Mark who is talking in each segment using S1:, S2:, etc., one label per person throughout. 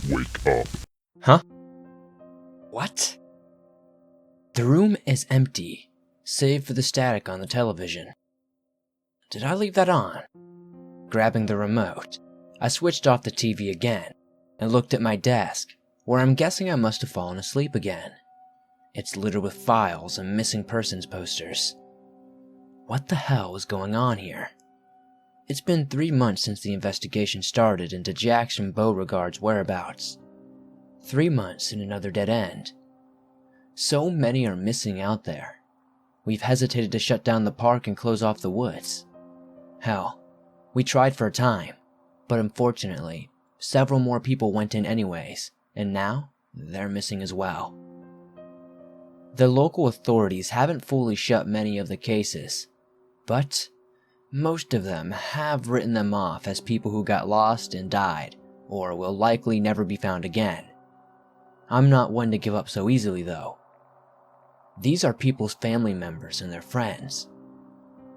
S1: Wake up.
S2: Huh? What? The room is empty, save for the static on the television. Did I leave that on? Grabbing the remote, I switched off the TV again and looked at my desk, where I'm guessing I must have fallen asleep again. It's littered with files and missing persons posters. What the hell is going on here? It's been 3 months since the investigation started into Jackson Beauregard's whereabouts. 3 months in another dead end. So many are missing out there. We've hesitated to shut down the park and close off the woods. Hell, we tried for a time, but unfortunately, several more people went in anyways, and now they're missing as well. The local authorities haven't fully shut many of the cases, but most of them have written them off as people who got lost and died, or will likely never be found again. I'm not one to give up so easily though. These are people's family members and their friends.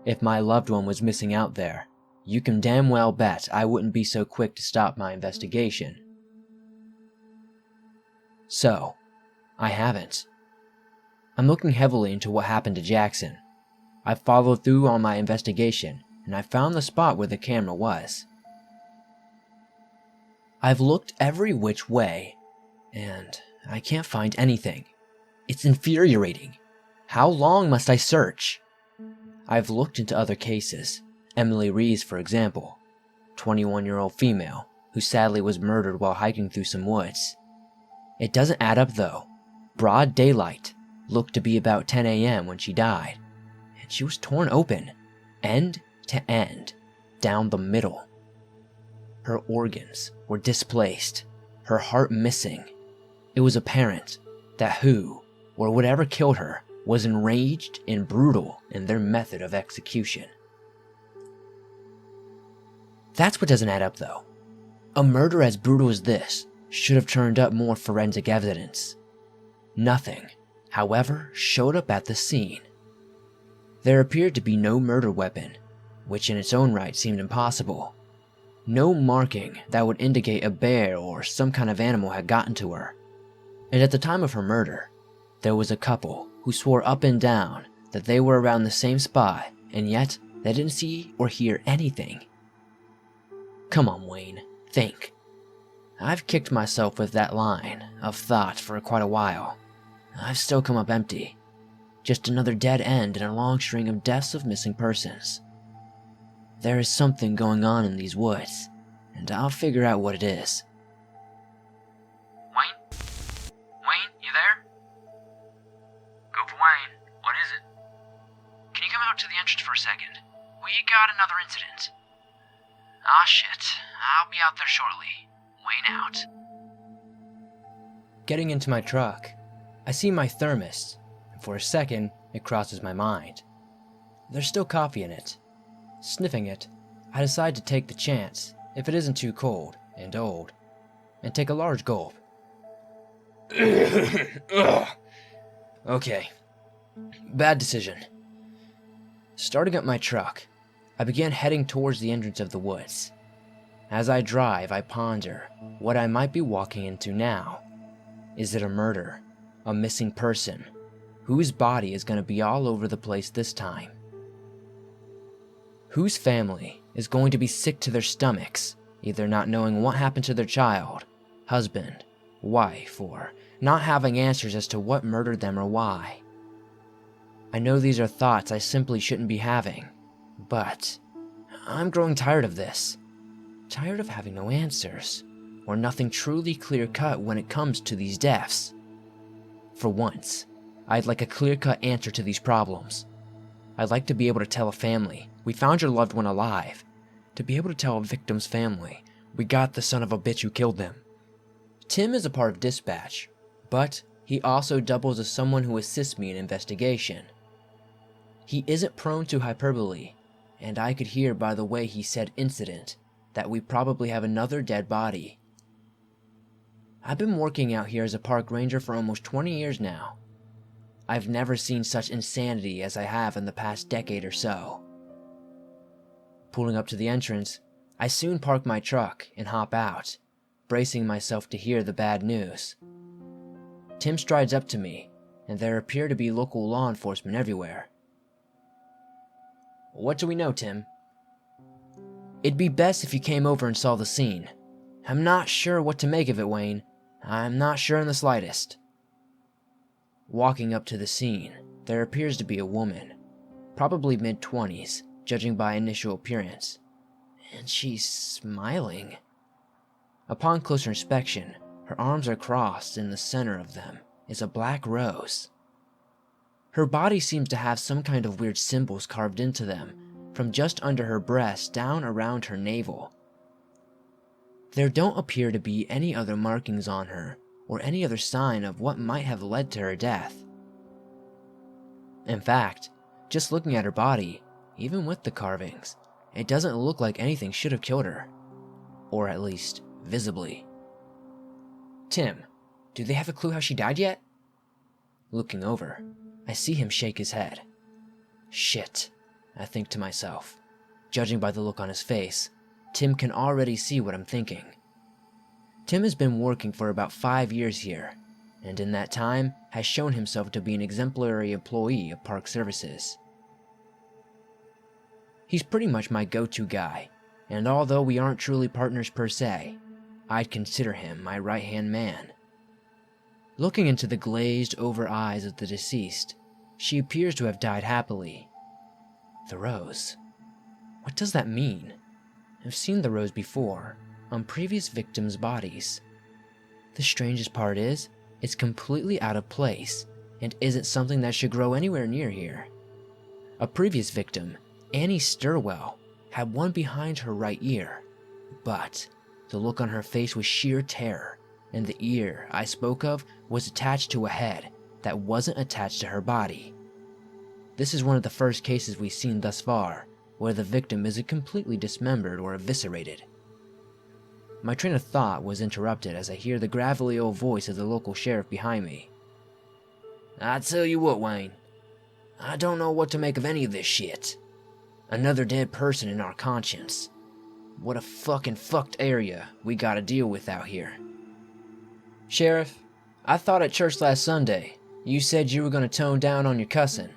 S2: If my loved one was missing out there, you can damn well bet I wouldn't be so quick to stop my investigation. So, I haven't. I'm looking heavily into what happened to Jackson. I followed through on my investigation, and I found the spot where the camera was. I've looked every which way, and I can't find anything. It's infuriating. How long must I search? I've looked into other cases. Emily Rees, for example, 21-year-old female who sadly was murdered while hiking through some woods. It doesn't add up though. Broad daylight, looked to be about 10 a.m. when she died, and she was torn open, end to end, down the middle. Her organs were displaced, her heart missing. It was apparent that who, or whatever killed her, was enraged and brutal in their method of execution. That's what doesn't add up though. A murder as brutal as this should have turned up more forensic evidence. Nothing, however, showed up at the scene. There appeared to be no murder weapon, which in its own right seemed impossible. No marking that would indicate a bear or some kind of animal had gotten to her. And at the time of her murder, there was a couple who swore up and down that they were around the same spot, and yet they didn't see or hear anything. Come on, Wayne, think. I've kicked myself with that line of thought for quite a while. I've still come up empty. Just another dead end in a long string of deaths of missing persons. There is something going on in these woods, and I'll figure out what it is.
S3: Wayne? Wayne, you there? Go for Wayne. What is it? Can you come out to the entrance for a second? We got another incident. Ah, shit. I'll be out there shortly. Wayne out.
S2: Getting into my truck, I see my thermos, and for a second, it crosses my mind. There's still coffee in it. Sniffing it, I decide to take the chance, if it isn't too cold and old, and take a large gulp. Okay. Bad decision. Starting up my truck, I began heading towards the entrance of the woods. As I drive, I ponder what I might be walking into now. Is it a murder? A missing person? Whose body is going to be all over the place this time? Whose family is going to be sick to their stomachs, either not knowing what happened to their child, husband, wife, or not having answers as to what murdered them or why? I know these are thoughts I simply shouldn't be having, but I'm growing tired of this. Tired of having no answers, or nothing truly clear-cut when it comes to these deaths. For once, I'd like a clear-cut answer to these problems. I'd like to be able to tell a family, we found your loved one alive. To be able to tell a victim's family, we got the son of a bitch who killed them. Tim is a part of dispatch, but he also doubles as someone who assists me in investigation. He isn't prone to hyperbole, and I could hear by the way he said incident that we probably have another dead body. I've been working out here as a park ranger for almost 20 years now. I've never seen such insanity as I have in the past decade or so. Pulling up to the entrance, I soon park my truck and hop out, bracing myself to hear the bad news. Tim strides up to me, and there appear to be local law enforcement everywhere. What do we know, Tim? It'd be best if you came over and saw the scene. I'm not sure what to make of it, Wayne. I'm not sure in the slightest. Walking up to the scene, there appears to be a woman, probably mid-20s, judging by initial appearance. And she's smiling. Upon closer inspection, her arms are crossed, and in the center of them is a black rose. Her body seems to have some kind of weird symbols carved into them, from just under her breast down around her navel. There don't appear to be any other markings on her, or any other sign of what might have led to her death. In fact, just looking at her body, even with the carvings, it doesn't look like anything should have killed her. Or at least, visibly. Tim, do they have a clue how she died yet? Looking over, I see him shake his head. Shit, I think to myself. Judging by the look on his face, Tim can already see what I'm thinking. Tim has been working for about 5 years here, and in that time has shown himself to be an exemplary employee of Park Services. He's pretty much my go-to guy, and although we aren't truly partners per se, I'd consider him my right-hand man. Looking into the glazed-over eyes of the deceased, she appears to have died happily. The rose. What does that mean? I've seen the rose before, on previous victims' bodies. The strangest part is, it's completely out of place, and isn't something that should grow anywhere near here. A previous victim, Annie Stirwell, had one behind her right ear, but the look on her face was sheer terror, and the ear I spoke of was attached to a head that wasn't attached to her body. This is one of the first cases we've seen thus far, where the victim isn't completely dismembered or eviscerated. My train of thought was interrupted as I hear the gravelly old voice of the local sheriff behind me. I tell you what, Wayne, I don't know what to make of any of this shit. Another dead person in our conscience. What a fucking fucked area we gotta deal with out here. Sheriff, I thought at church last Sunday you said you were gonna tone down on your cussing.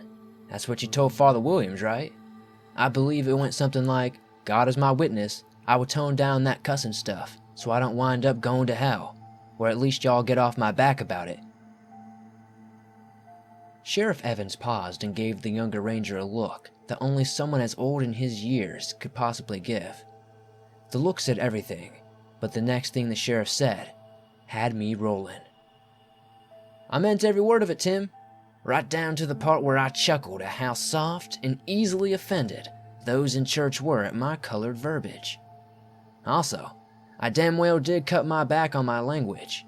S2: That's what you told Father Williams, right? I believe it went something like, God is my witness, I will tone down that cussing stuff so I don't wind up going to hell, or at least y'all get off my back about it. Sheriff Evans paused and gave the younger ranger a look that only someone as old in his years could possibly give. The look said everything, but the next thing the sheriff said had me rolling. I meant every word of it, Tim. Right down to the part where I chuckled at how soft and easily offended those in church were at my colored verbiage. Also, I damn well did cut my back on my language.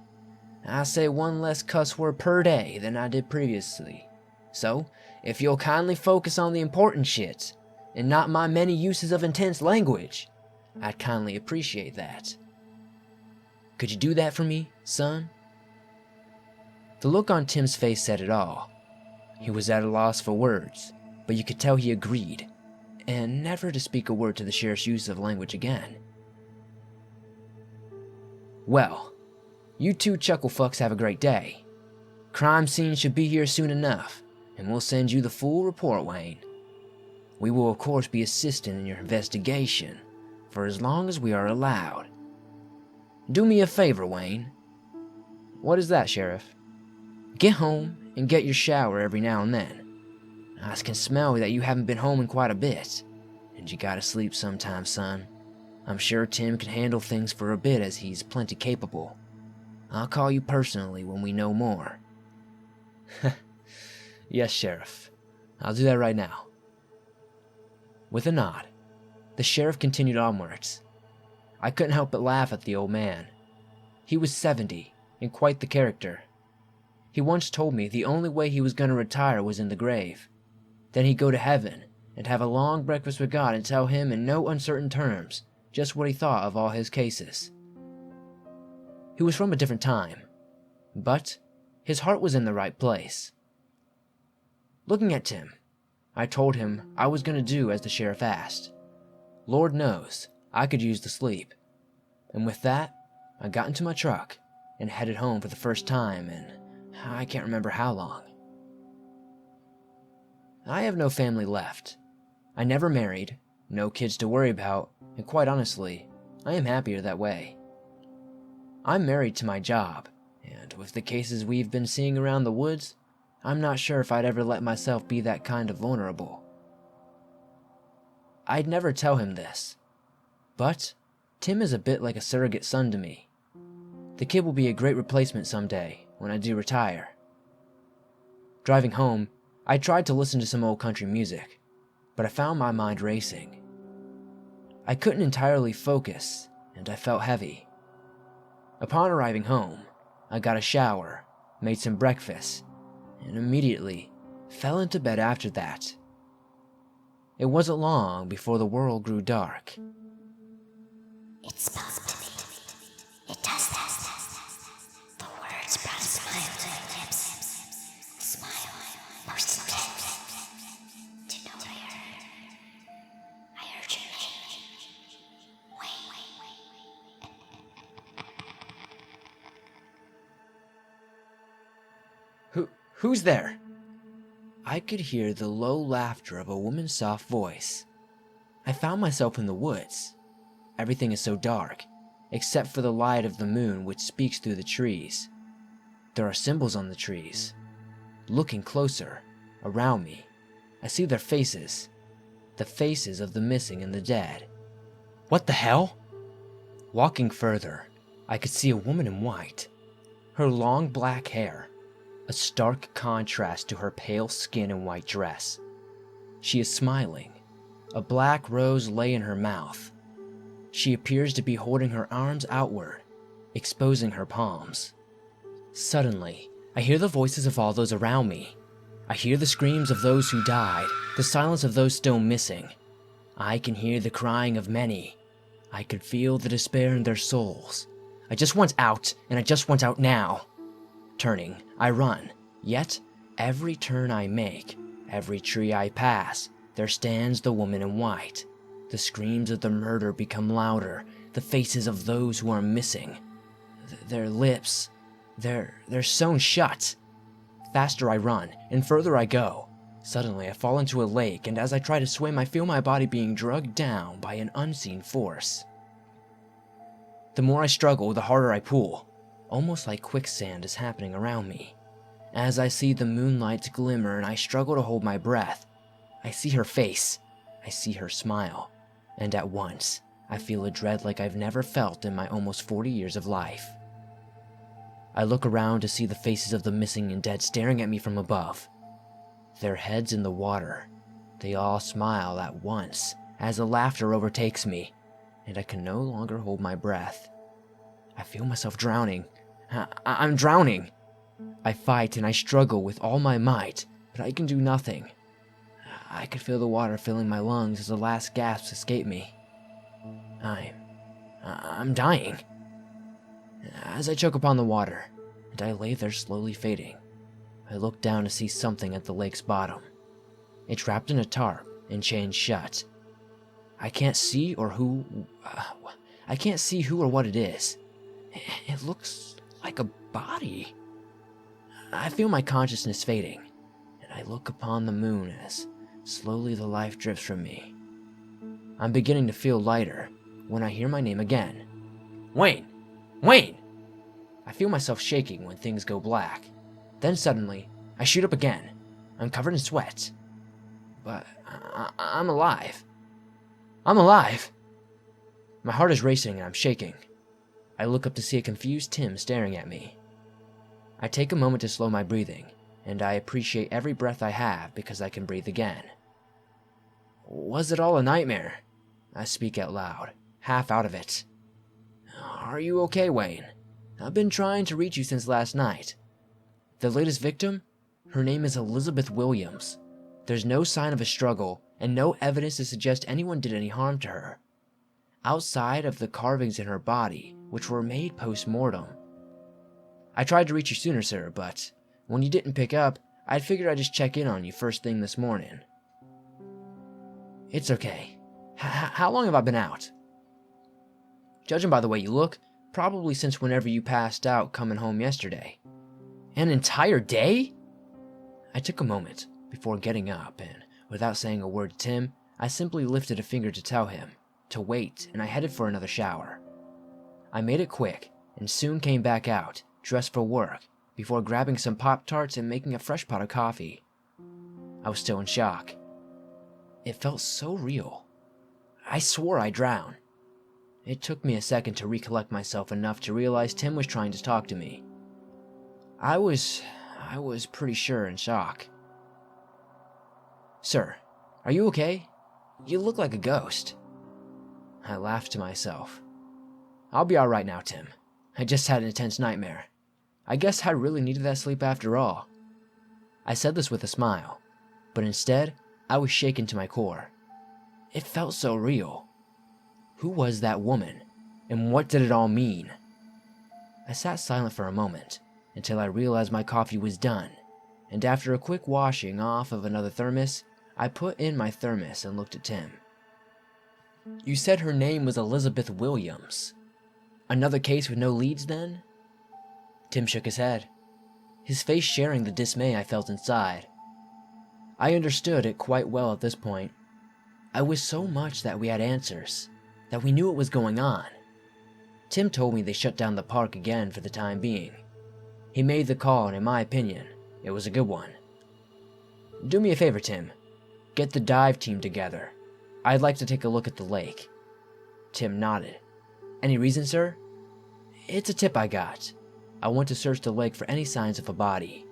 S2: I say one less cuss word per day than I did previously. So, if you'll kindly focus on the important shit, and not my many uses of intense language, I'd kindly appreciate that. Could you do that for me, son? The look on Tim's face said it all. He was at a loss for words, but you could tell he agreed, and never to speak a word to the sheriff's use of language again. Well, you two chuckle fucks have a great day. Crime scene should be here soon enough, and we'll send you the full report, Wayne. We will of course be assisting in your investigation, for as long as we are allowed. Do me a favor, Wayne. What is that, Sheriff? Get home and get your shower every now and then. I can smell that you haven't been home in quite a bit, and you gotta sleep sometime, son. I'm sure Tim can handle things for a bit as he's plenty capable. I'll call you personally when we know more. Yes, Sheriff. I'll do that right now. With a nod, the sheriff continued onwards. I couldn't help but laugh at the old man. He was 70, and quite the character. He once told me the only way he was going to retire was in the grave. Then he'd go to heaven and have a long breakfast with God and tell him in no uncertain terms just what he thought of all his cases. He was from a different time, but his heart was in the right place. Looking at Tim, I told him I was going to do as the sheriff asked. Lord knows, I could use the sleep. And with that, I got into my truck and headed home for the first time in I can't remember how long. I have no family left. I never married, no kids to worry about, and quite honestly, I am happier that way. I'm married to my job, and with the cases we've been seeing around the woods, I'm not sure if I'd ever let myself be that kind of vulnerable. I'd never tell him this, but Tim is a bit like a surrogate son to me. The kid will be a great replacement someday when I do retire. Driving home, I tried to listen to some old country music, but I found my mind racing. I couldn't entirely focus, and I felt heavy. Upon arriving home, I got a shower, made some breakfast, and immediately fell into bed after that. It wasn't long before the world grew dark.
S1: It spoke to me. It does that. The words brought a smile to her lips. A smile most intense. To know I heard your name. Wait.
S2: Who's there? I could hear the low laughter of a woman's soft voice. I found myself in the woods. Everything is so dark, except for the light of the moon which speaks through the trees. There are symbols on the trees. Looking closer, around me, I see their faces. The faces of the missing and the dead. What the hell? Walking further, I could see a woman in white. Her long black hair, a stark contrast to her pale skin and white dress. She is smiling. A black rose lay in her mouth. She appears to be holding her arms outward, exposing her palms. Suddenly, I hear the voices of all those around me. I hear the screams of those who died, the silence of those still missing. I can hear the crying of many. I can feel the despair in their souls. I just want out, and I just want out now. Turning, I run. Yet, every turn I make, every tree I pass, there stands the woman in white. The screams of the murder become louder, the faces of those who are missing. Their lips, they're sewn shut. Faster I run, and further I go. Suddenly I fall into a lake, and as I try to swim, I feel my body being drugged down by an unseen force. The more I struggle, the harder I pull. Almost like quicksand is happening around me. As I see the moonlight glimmer and I struggle to hold my breath, I see her face, I see her smile, and at once, I feel a dread like I've never felt in my almost 40 years of life. I look around to see the faces of the missing and dead staring at me from above. Their heads in the water. They all smile at once as the laughter overtakes me, and I can no longer hold my breath. I feel myself drowning. I'm drowning. I fight and I struggle with all my might, but I can do nothing. I can feel the water filling my lungs as the last gasps escape me. I'm dying. As I choke upon the water, and I lay there slowly fading, I look down to see something at the lake's bottom. It's wrapped in a tarp and chained shut. I can't see who or what it is. It looks like a body. I feel my consciousness fading, and I look upon the moon as slowly the life drifts from me. I'm beginning to feel lighter when I hear my name again. Wayne! Wayne! I feel myself shaking when things go black. Then suddenly, I shoot up again. I'm covered in sweat. But I'm alive. I'm alive! My heart is racing and I'm shaking. I look up to see a confused Tim staring at me. I take a moment to slow my breathing, and I appreciate every breath I have because I can breathe again. Was it all a nightmare? I speak out loud, half out of it. Are you okay, Wayne? I've been trying to reach you since last night. The latest victim? Her name is Elizabeth Williams. There's no sign of a struggle, and no evidence to suggest anyone did any harm to her. Outside of the carvings in her body, which were made post-mortem. I tried to reach you sooner, sir, but when you didn't pick up, I figured I'd just check in on you first thing this morning. It's okay. How long have I been out? Judging by the way you look, probably since whenever you passed out coming home yesterday. An entire day? I took a moment before getting up, and without saying a word to Tim, I simply lifted a finger to tell him to wait, and I headed for another shower. I made it quick and soon came back out, dressed for work, before grabbing some Pop-Tarts and making a fresh pot of coffee. I was still in shock. It felt so real. I swore I'd drown. It took me a second to recollect myself enough to realize Tim was trying to talk to me. I was pretty sure in shock. "Sir, are you okay? You look like a ghost." I laughed to myself. "I'll be alright now, Tim. I just had an intense nightmare. I guess I really needed that sleep after all." I said this with a smile, but instead, I was shaken to my core. It felt so real. Who was that woman, and what did it all mean? I sat silent for a moment, until I realized my coffee was done, and after a quick washing off of another thermos, I put in my thermos and looked at Tim. "You said her name was Elizabeth Williams. Another case with no leads then?" Tim shook his head, his face sharing the dismay I felt inside. I understood it quite well at this point. I wish so much that we had answers, that we knew what was going on. Tim told me they shut down the park again for the time being. He made the call, and in my opinion, it was a good one. "Do me a favor, Tim. Get the dive team together. I'd like to take a look at the lake." Tim nodded. "Any reason, sir?" "It's a tip I got. I want to search the lake for any signs of a body."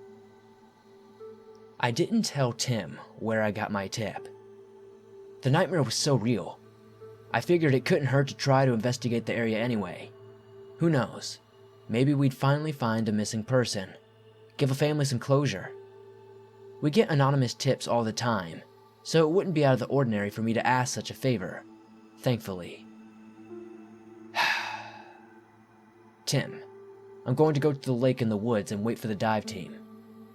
S2: I didn't tell Tim where I got my tip. The nightmare was so real. I figured it couldn't hurt to try to investigate the area anyway. Who knows? Maybe we'd finally find a missing person. Give a family some closure. We get anonymous tips all the time, so it wouldn't be out of the ordinary for me to ask such a favor. Thankfully. "Tim, I'm going to go to the lake in the woods and wait for the dive team.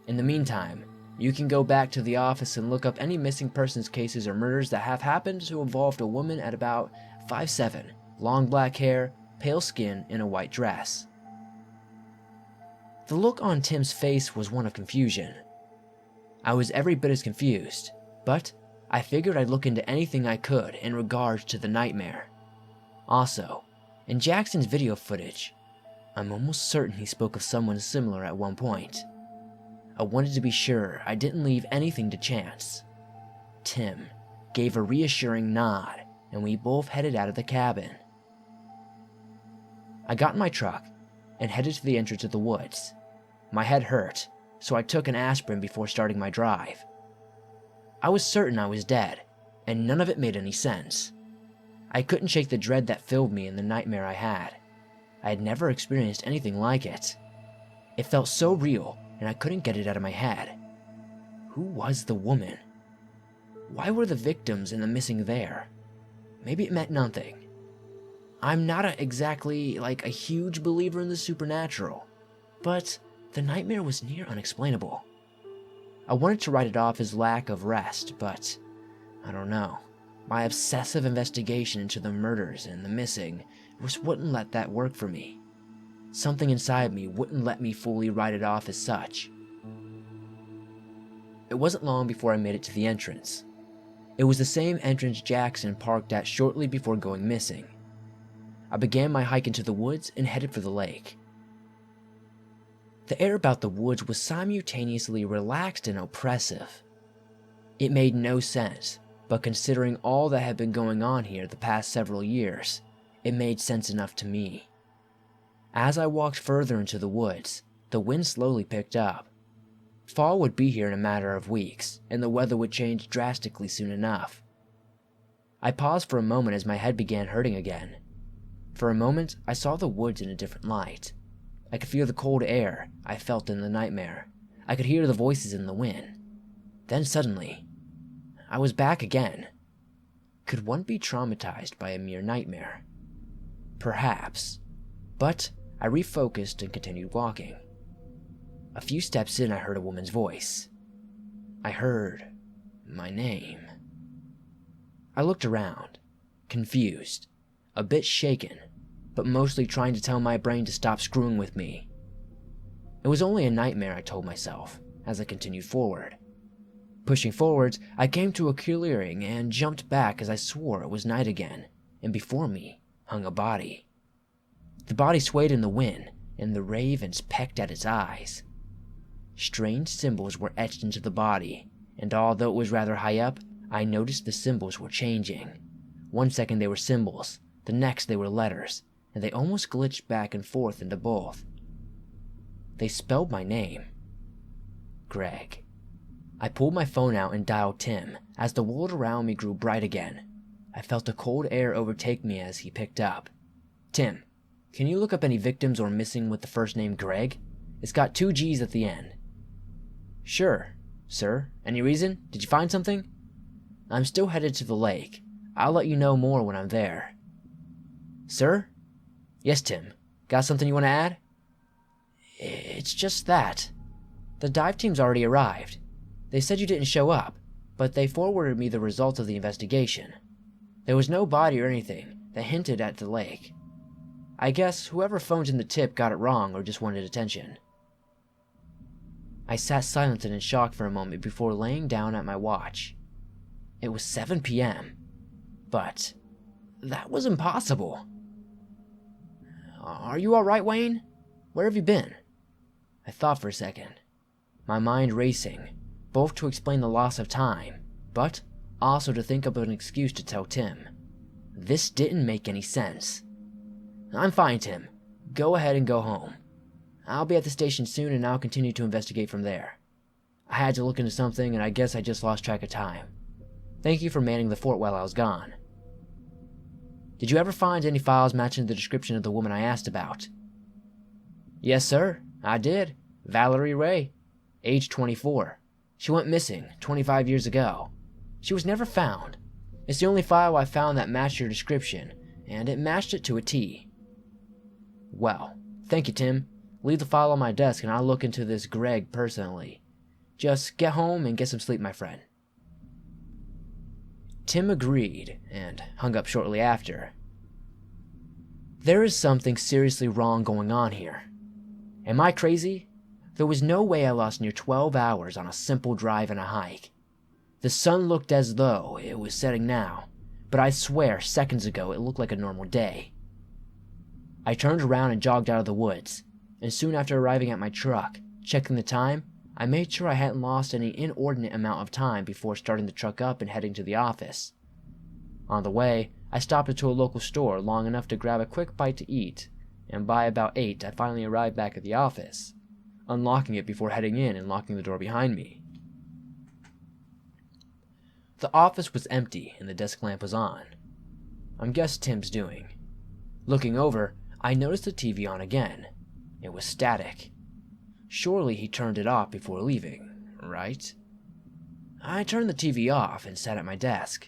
S2: In the meantime, you can go back to the office and look up any missing persons cases or murders that have happened to involve a woman at about 5'7", long black hair, pale skin, in a white dress." The look on Tim's face was one of confusion. I was every bit as confused, but I figured I'd look into anything I could in regards to the nightmare. Also, in Jackson's video footage, I'm almost certain he spoke of someone similar at one point. I wanted to be sure I didn't leave anything to chance. Tim gave a reassuring nod, and we both headed out of the cabin. I got in my truck and headed to the entrance of the woods. My head hurt, so I took an aspirin before starting my drive. I was certain I was dead, and none of it made any sense. I couldn't shake the dread that filled me in the nightmare I had. I had never experienced anything like it. It felt so real, and I couldn't get it out of my head. Who was the woman? Why were the victims and the missing there? Maybe it meant nothing. I'm not exactly like a huge believer in the supernatural, but the nightmare was near unexplainable. I wanted to write it off as lack of rest, but I don't know. My obsessive investigation into the murders and the missing just wouldn't let that work for me. Something inside me wouldn't let me fully write it off as such. It wasn't long before I made it to the entrance. It was the same entrance Jackson parked at shortly before going missing. I began my hike into the woods and headed for the lake. The air about the woods was simultaneously relaxed and oppressive. It made no sense, but considering all that had been going on here the past several years, it made sense enough to me. As I walked further into the woods, the wind slowly picked up. Fall would be here in a matter of weeks, and the weather would change drastically soon enough. I paused for a moment as my head began hurting again. For a moment, I saw the woods in a different light. I could feel the cold air I felt in the nightmare. I could hear the voices in the wind. Then suddenly, I was back again. Could one be traumatized by a mere nightmare? Perhaps. But I refocused and continued walking. A few steps in, I heard a woman's voice. I heard my name. I looked around, confused, a bit shaken, but mostly trying to tell my brain to stop screwing with me. It was only a nightmare, I told myself, as I continued forward. Pushing forwards, I came to a clearing and jumped back as I swore it was night again, and before me hung a body. The body swayed in the wind, and the ravens pecked at its eyes. Strange symbols were etched into the body, and although it was rather high up, I noticed the symbols were changing. One second they were symbols, the next they were letters, and they almost glitched back and forth into both. They spelled my name. Greg. I pulled my phone out and dialed Tim. As the world around me grew bright again, I felt the cold air overtake me as he picked up. Tim, can you look up any victims or missing with the first name Greg? It's got 2 G's at the end. Sure, sir. Any reason? Did you find something? I'm still headed to the lake. I'll let you know more when I'm there. Sir? Yes, Tim. Got something you want to add? It's just that. The dive team's already arrived. They said you didn't show up, but they forwarded me the results of the investigation. There was no body or anything that hinted at the lake. I guess whoever phoned in the tip got it wrong or just wanted attention. I sat silent and in shock for a moment before laying down at my watch. It was 7 p.m., but that was impossible. Are you all right, Wayne? Where have you been? I thought for a second, my mind racing, both to explain the loss of time, but also to think up an excuse to tell Tim. This didn't make any sense. I'm fine, Tim. Go ahead and go home. I'll be at the station soon and I'll continue to investigate from there. I had to look into something and I guess I just lost track of time. Thank you for manning the fort while I was gone. Did you ever find any files matching the description of the woman I asked about? Yes, sir, I did. Valerie Ray, age 24. She went missing 25 years ago. She was never found. It's the only file I found that matched your description, and it matched it to a T. Well, thank you, Tim. Leave the file on my desk and I'll look into this Greg personally. Just get home and get some sleep, my friend. Tim agreed and hung up shortly after. There is something seriously wrong going on here. Am I crazy? There was no way I lost near 12 hours on a simple drive and a hike. The sun looked as though it was setting now, but I swear seconds ago it looked like a normal day. I turned around and jogged out of the woods, and soon after arriving at my truck, checking the time, I made sure I hadn't lost any inordinate amount of time before starting the truck up and heading to the office. On the way, I stopped into a local store long enough to grab a quick bite to eat, and by about 8 I finally arrived back at the office, unlocking it before heading in and locking the door behind me. The office was empty and the desk lamp was on. I guess Tim's doing. Looking over, I noticed the TV on again. It was static. Surely he turned it off before leaving, right? I turned the TV off and sat at my desk.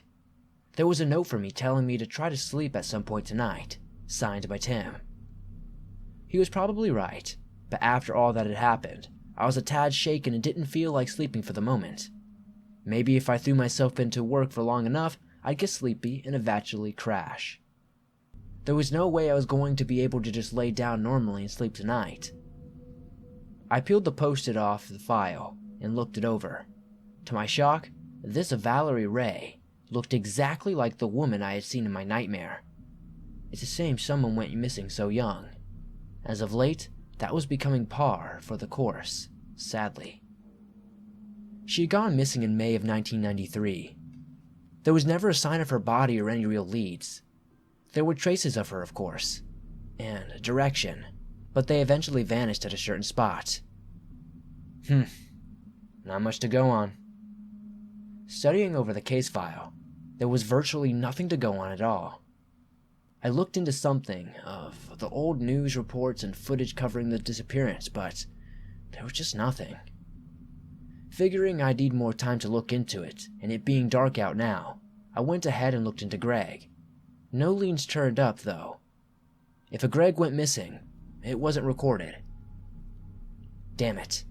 S2: There was a note for me telling me to try to sleep at some point tonight, signed by Tim. He was probably right, but after all that had happened, I was a tad shaken and didn't feel like sleeping for the moment. Maybe if I threw myself into work for long enough, I'd get sleepy and eventually crash. There was no way I was going to be able to just lay down normally and sleep tonight. I peeled the post-it off the file and looked it over. To my shock, this Valerie Ray looked exactly like the woman I had seen in my nightmare. It's a shame someone went missing so young. As of late, that was becoming par for the course, sadly. She had gone missing in May of 1993. There was never a sign of her body or any real leads. There were traces of her, of course, and a direction, but they eventually vanished at a certain spot. Not much to go on. Studying over the case file, there was virtually nothing to go on at all. I looked into something of the old news reports and footage covering the disappearance, but there was just nothing. Figuring I'd need more time to look into it, and it being dark out now, I went ahead and looked into Greg. No leads turned up, though. If a Greg went missing, it wasn't recorded. Damn it.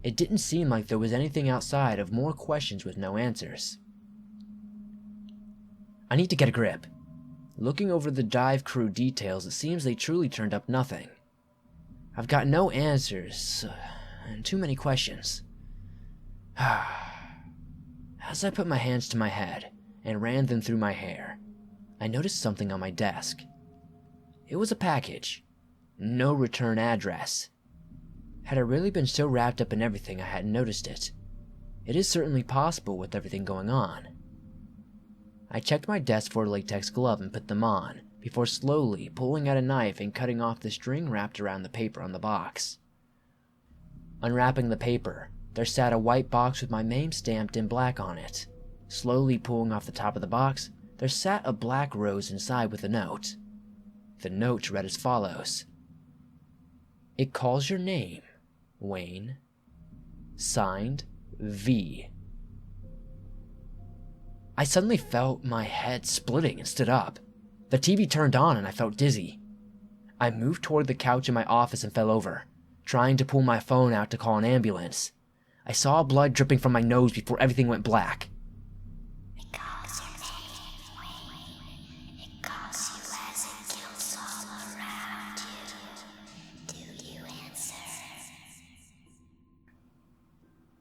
S2: It didn't seem like there was anything outside of more questions with no answers. I need to get a grip. Looking over the dive crew details, it seems they truly turned up nothing. I've got no answers, and too many questions. As I put my hands to my head and ran them through my hair, I noticed something on my desk. It was a package. No return address. Had I really been so wrapped up in everything I hadn't noticed it? It is certainly possible with everything going on. I checked my desk for a latex glove and put them on, before slowly pulling out a knife and cutting off the string wrapped around the paper on the box. Unwrapping the paper, there sat a white box with my name stamped in black on it. Slowly pulling off the top of the box, there sat a black rose inside with a note. The note read as follows. "It calls your name, Wayne. Signed, V." I suddenly felt my head splitting and stood up. The TV turned on and I felt dizzy. I moved toward the couch in my office and fell over, trying to pull my phone out to call an ambulance. I saw blood dripping from my nose before everything went black.
S1: It calls your name, Wayne. It calls you as it kills all around you. Do you answer?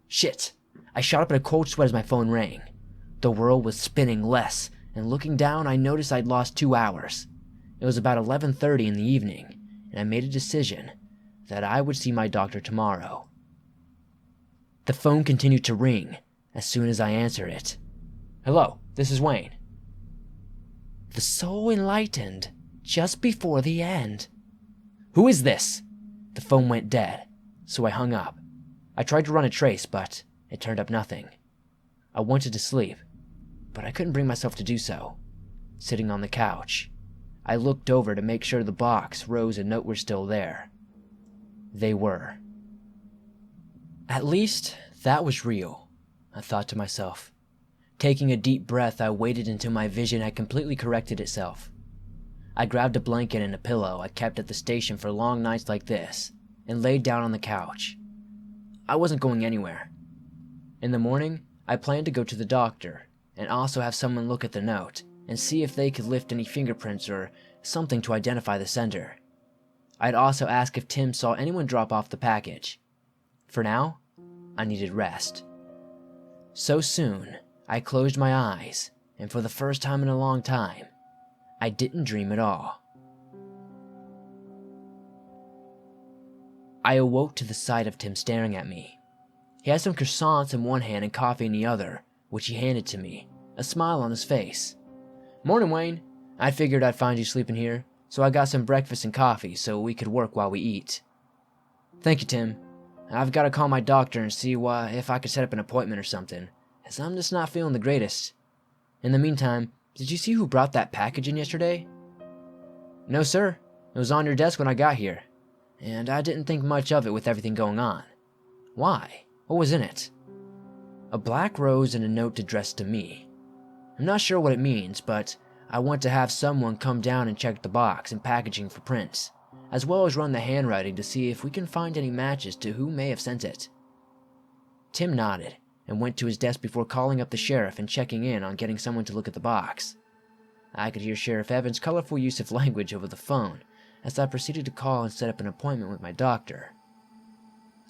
S2: Shit! I shot up in a cold sweat as my phone rang. The world was spinning less, and looking down I noticed I'd lost 2 hours. It was about 11:30 in the evening, and I made a decision that I would see my doctor tomorrow. The phone continued to ring as soon as I answered it. "Hello, this is Wayne." The soul enlightened just before the end. "Who is this?" The phone went dead, so I hung up. I tried to run a trace, but it turned up nothing. I wanted to sleep, but I couldn't bring myself to do so. Sitting on the couch, I looked over to make sure the box, rose, and note were still there. They were. At least, that was real, I thought to myself. Taking a deep breath, I waited until my vision had completely corrected itself. I grabbed a blanket and a pillow I kept at the station for long nights like this, and laid down on the couch. I wasn't going anywhere. In the morning, I planned to go to the doctor, and also have someone look at the note, and see if they could lift any fingerprints or something to identify the sender. I'd also ask if Tim saw anyone drop off the package. For now, I needed rest. So soon, I closed my eyes, and for the first time in a long time, I didn't dream at all. I awoke to the sight of Tim staring at me. He had some croissants in one hand and coffee in the other, which he handed to me, a smile on his face. "Morning, Wayne. I figured I'd find you sleeping here, so I got some breakfast and coffee so we could work while we eat." "Thank you, Tim. I've got to call my doctor and see if I could set up an appointment or something, as I'm just not feeling the greatest. In the meantime, did you see who brought that package in yesterday?" "No, sir. It was on your desk when I got here, and I didn't think much of it with everything going on." "Why? What was in it?" "A black rose and a note addressed to me. I'm not sure what it means, but I want to have someone come down and check the box and packaging for prints, as well as run the handwriting to see if we can find any matches to who may have sent it." Tim nodded and went to his desk before calling up the sheriff and checking in on getting someone to look at the box. I could hear Sheriff Evans' colorful use of language over the phone as I proceeded to call and set up an appointment with my doctor.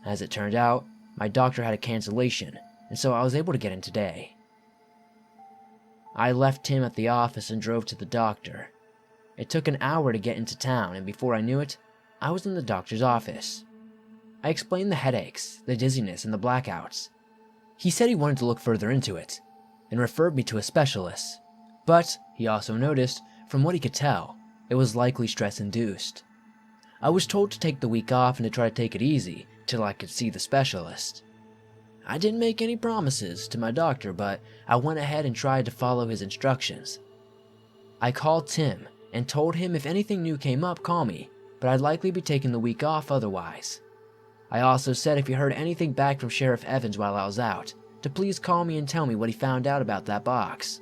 S2: As it turned out, my doctor had a cancellation, and so I was able to get in today. I left Tim at the office and drove to the doctor. It took an hour to get into town, and before I knew it, I was in the doctor's office. I explained the headaches, the dizziness, and the blackouts. He said he wanted to look further into it, and referred me to a specialist, but he also noticed, from what he could tell, it was likely stress-induced. I was told to take the week off and to try to take it easy till I could see the specialist. I didn't make any promises to my doctor, but I went ahead and tried to follow his instructions. I called Tim and told him if anything new came up, call me, but I'd likely be taking the week off otherwise. I also said if he heard anything back from Sheriff Evans while I was out, to please call me and tell me what he found out about that box.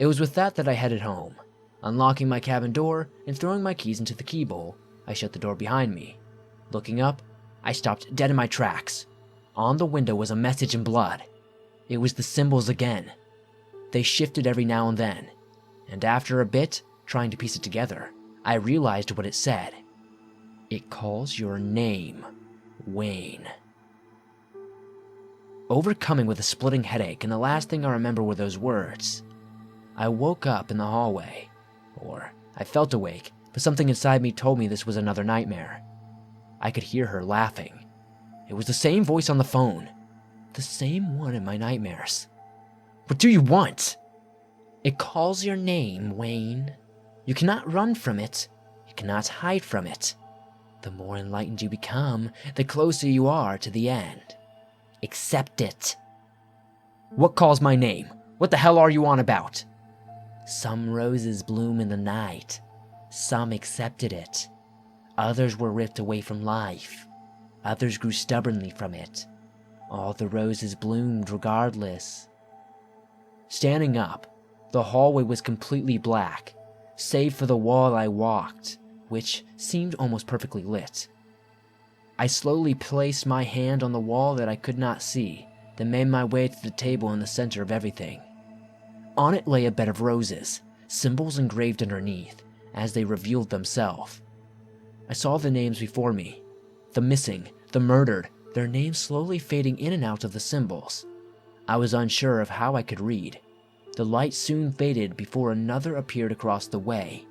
S2: It was with that I headed home. Unlocking my cabin door and throwing my keys into the key bowl, I shut the door behind me. Looking up, I stopped dead in my tracks. On the window was a message in blood. It was the symbols again. They shifted every now and then. and after a bit, trying to piece it together, I realized what it said. It calls your name, Wayne. Overcoming with a splitting headache, and the last thing I remember were those words. I woke up in the hallway, or I felt awake, but something inside me told me this was another nightmare. I could hear her laughing. It was the same voice on the phone, the same one in my nightmares. What do you want? It calls your name, Wayne. You cannot run from it. You cannot hide from it. The more enlightened you become, the closer you are to the end. Accept it. What calls my name? What the hell are you on about? Some roses bloom in the night. Some accepted it. Others were ripped away from life. Others grew stubbornly from it. All the roses bloomed regardless. Standing up, the hallway was completely black, save for the wall I walked, which seemed almost perfectly lit. I slowly placed my hand on the wall that I could not see, then made my way to the table in the center of everything. On it lay a bed of roses, symbols engraved underneath, as they revealed themselves. I saw the names before me, the missing, the murdered, their names slowly fading in and out of the symbols. I was unsure of how I could read. The light soon faded before another appeared across the way.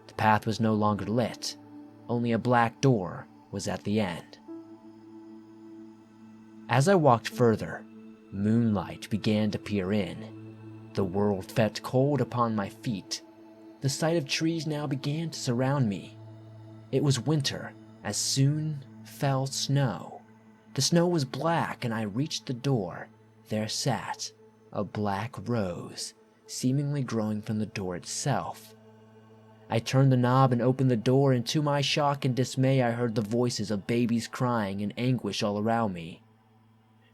S2: The path was no longer lit. Only a black door was at the end. As I walked further, moonlight began to peer in. The world felt cold upon my feet. The sight of trees now began to surround me. It was winter, as soon fell snow. The snow was black, and I reached the door. There sat a black rose, seemingly growing from the door itself. I turned the knob and opened the door, and to my shock and dismay I heard the voices of babies crying in anguish all around me.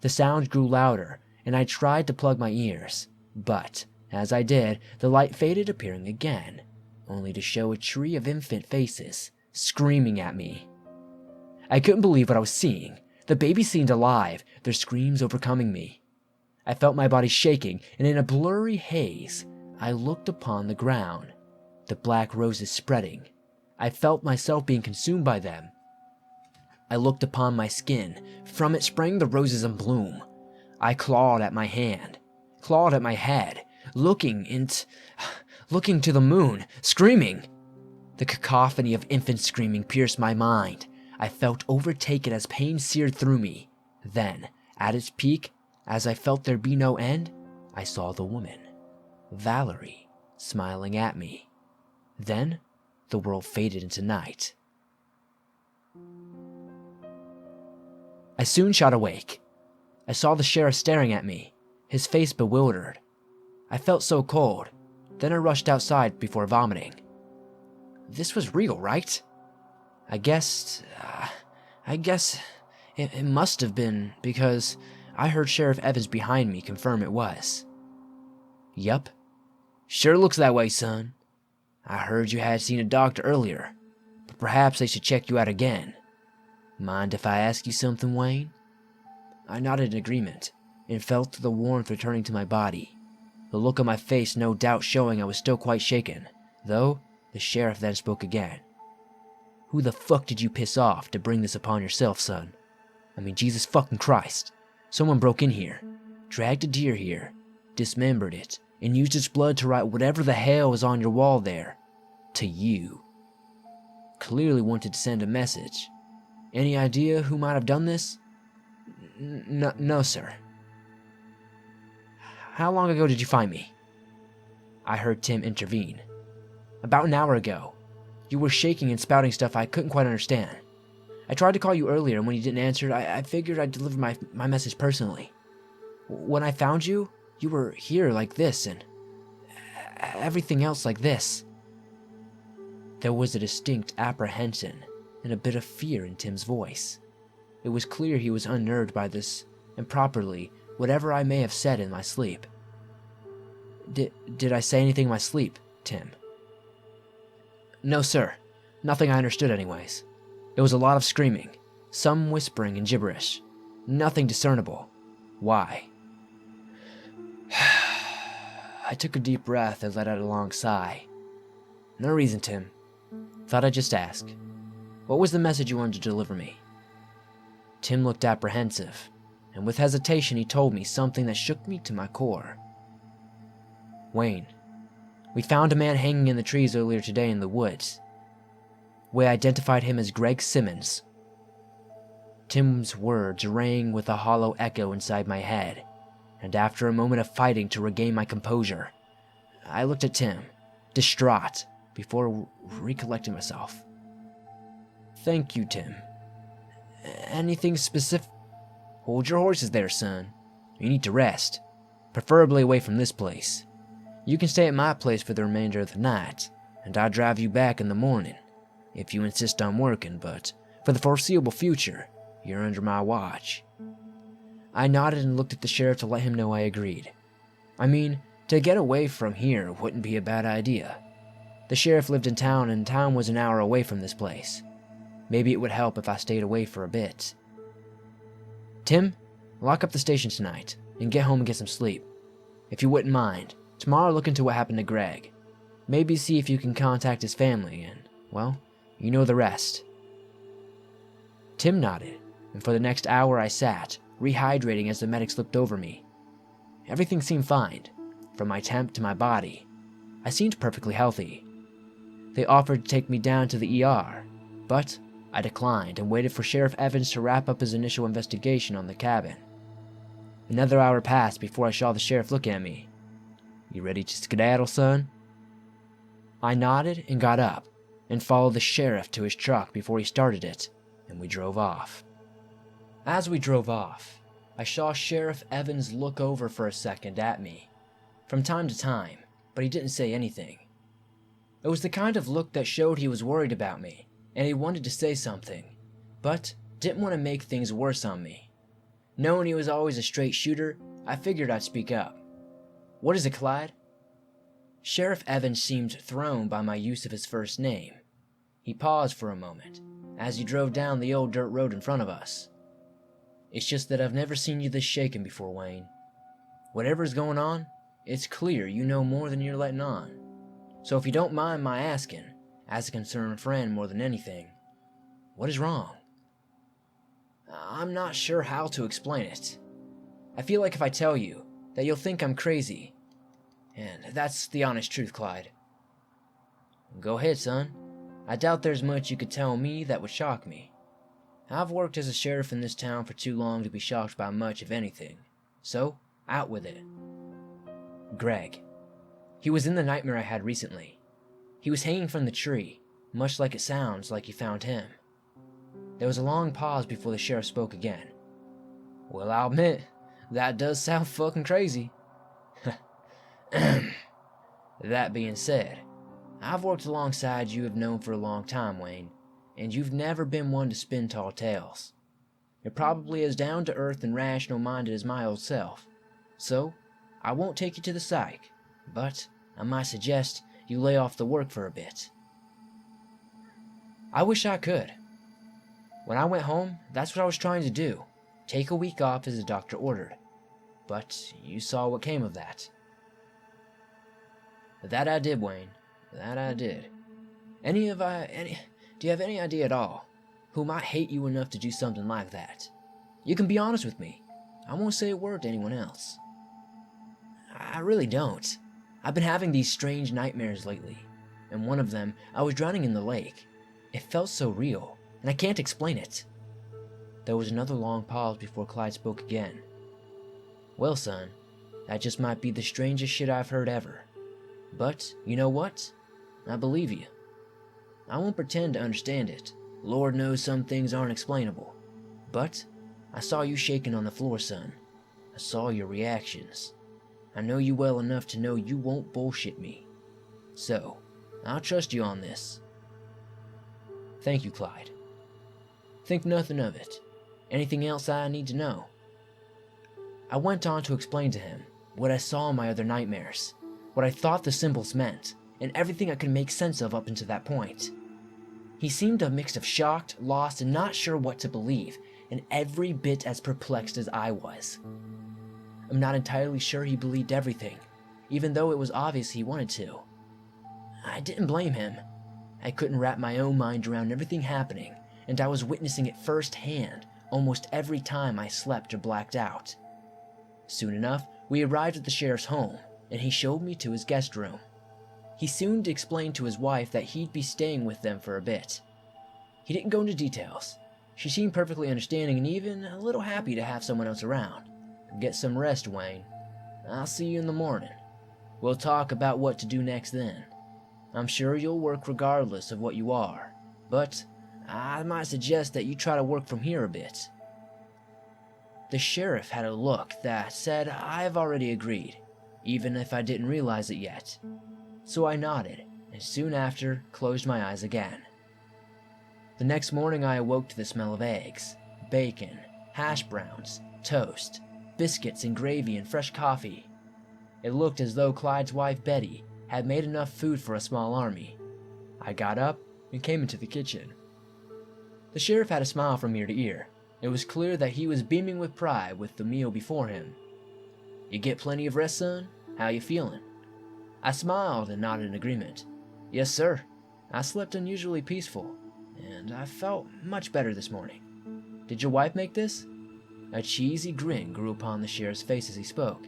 S2: The sounds grew louder, and I tried to plug my ears, but as I did, the light faded, appearing again, only to show a tree of infant faces, screaming at me. I couldn't believe what I was seeing. The babies seemed alive, their screams overcoming me. I felt my body shaking, and in a blurry haze, I looked upon the ground, the black roses spreading. I felt myself being consumed by them. I looked upon my skin. From it sprang the roses in bloom. I clawed at my hand, clawed at my head, looking to the moon, screaming. The cacophony of infants screaming pierced my mind. I felt overtaken as pain seared through me. Then, at its peak, as I felt there be no end, I saw the woman, Valerie, smiling at me. Then, the world faded into night. I soon shot awake. I saw the sheriff staring at me, his face bewildered. I felt so cold. Then I rushed outside before vomiting. This was real, right? I guess it must have been, because I heard Sheriff Evans behind me confirm it was. Yup. Sure looks that way, son. I heard you had seen a doctor earlier, but perhaps they should check you out again. Mind if I ask you something, Wayne? I nodded in agreement, and felt the warmth returning to my body. The look on my face no doubt showing I was still quite shaken, though the sheriff then spoke again. Who the fuck did you piss off to bring this upon yourself, son? I mean, Jesus fucking Christ. Someone broke in here, dragged a deer here, dismembered it, and used its blood to write whatever the hell is on your wall there. To you. Clearly wanted to send a message. Any idea who might have done this? No, sir. How long ago did you find me? I heard Tim intervene. About an hour ago. You were shaking and spouting stuff I couldn't quite understand. I tried to call you earlier, and when you didn't answer, I figured I'd deliver my message personally. When I found you, you were here like this, and everything else like this. There was a distinct apprehension and a bit of fear in Tim's voice. It was clear he was unnerved by this, and properly, whatever I may have said in my sleep. Did I say anything in my sleep, Tim? No, sir. Nothing I understood anyways. It was a lot of screaming, some whispering and gibberish. Nothing discernible. Why? I took a deep breath and let out a long sigh. No reason, Tim. Thought I'd just ask. What was the message you wanted to deliver me? Tim looked apprehensive, and with hesitation he told me something that shook me to my core. Wayne, we found a man hanging in the trees earlier today in the woods. We identified him as Greg Simmons. Tim's words rang with a hollow echo inside my head, and after a moment of fighting to regain my composure, I looked at Tim, distraught, before recollecting myself. Thank you, Tim. Anything specific? Hold your horses there, son. You need to rest, preferably away from this place. You can stay at my place for the remainder of the night, and I'll drive you back in the morning, if you insist on working, but for the foreseeable future, you're under my watch. I nodded and looked at the sheriff to let him know I agreed. I mean, to get away from here wouldn't be a bad idea. The sheriff lived in town, and town was an hour away from this place. Maybe it would help if I stayed away for a bit. Tim, lock up the station tonight, and get home and get some sleep. If you wouldn't mind, tomorrow look into what happened to Greg. Maybe see if you can contact his family, and, well, you know the rest. Tim nodded, and for the next hour I sat, rehydrating as the medic slipped over me. Everything seemed fine, from my temp to my body. I seemed perfectly healthy. They offered to take me down to the ER, but I declined and waited for Sheriff Evans to wrap up his initial investigation on the cabin. Another hour passed before I saw the sheriff look at me. You ready to skedaddle, son? I nodded and got up, and followed the sheriff to his truck before he started it, and we drove off. As we drove off, I saw Sheriff Evans look over for a second at me, from time to time, but he didn't say anything. It was the kind of look that showed he was worried about me, and he wanted to say something, but didn't want to make things worse on me. Knowing he was always a straight shooter, I figured I'd speak up. What is it, Clyde? Sheriff Evans seemed thrown by my use of his first name. He paused for a moment, as he drove down the old dirt road in front of us. It's just that I've never seen you this shaken before, Wayne. Whatever's going on, it's clear you know more than you're letting on. So if you don't mind my asking, as a concerned friend more than anything, what is wrong? I'm not sure how to explain it. I feel like if I tell you, that you'll think I'm crazy. And that's the honest truth, Clyde. Go ahead, son. I doubt there's much you could tell me that would shock me. I've worked as a sheriff in this town for too long to be shocked by much of anything. So, out with it. Greg. He was in the nightmare I had recently. He was hanging from the tree, much like it sounds like you found him. There was a long pause before the sheriff spoke again. Well, I'll admit, that does sound fucking crazy. That being said, I've worked alongside you have known for a long time, Wayne, and you've never been one to spin tall tales. You're probably as down-to-earth and rational-minded as my old self. So, I won't take you to the psych, but I might suggest you lay off the work for a bit. I wish I could. When I went home, that's what I was trying to do. Take a week off as the doctor ordered. But you saw what came of that. That I did, Wayne. That I did. Do you have any idea at all who might hate you enough to do something like that? You can be honest with me. I won't say a word to anyone else. I really don't. I've been having these strange nightmares lately, and one of them, I was drowning in the lake. It felt so real, and I can't explain it. There was another long pause before Clyde spoke again. Well, son, that just might be the strangest shit I've heard ever. But, you know what? I believe you. I won't pretend to understand it. Lord knows some things aren't explainable. But, I saw you shaking on the floor, son. I saw your reactions. I know you well enough to know you won't bullshit me. So, I'll trust you on this. Thank you, Clyde. Think nothing of it. Anything else I need to know? I went on to explain to him what I saw in my other nightmares, what I thought the symbols meant, and everything I could make sense of up until that point. He seemed a mix of shocked, lost, and not sure what to believe, and every bit as perplexed as I was. I'm not entirely sure he believed everything, even though it was obvious he wanted to. I didn't blame him. I couldn't wrap my own mind around everything happening, and I was witnessing it firsthand almost every time I slept or blacked out. Soon enough, we arrived at the sheriff's home, and he showed me to his guest room. He soon explained to his wife that he'd be staying with them for a bit. He didn't go into details. She seemed perfectly understanding and even a little happy to have someone else around. Get some rest, Wayne. I'll see you in the morning. We'll talk about what to do next then. I'm sure you'll work regardless of what you are, but I might suggest that you try to work from here a bit. The sheriff had a look that said I've already agreed, even if I didn't realize it yet. So I nodded, and soon after closed my eyes again. The next morning I awoke to the smell of eggs, bacon, hash browns, toast, biscuits and gravy and fresh coffee. It looked as though Clyde's wife Betty had made enough food for a small army. I got up and came into the kitchen. The sheriff had a smile from ear to ear. It was clear that he was beaming with pride with the meal before him. You get plenty of rest, son? How you feeling? I smiled and nodded in agreement. Yes, sir. I slept unusually peaceful, and I felt much better this morning. Did your wife make this? A cheesy grin grew upon the sheriff's face as he spoke.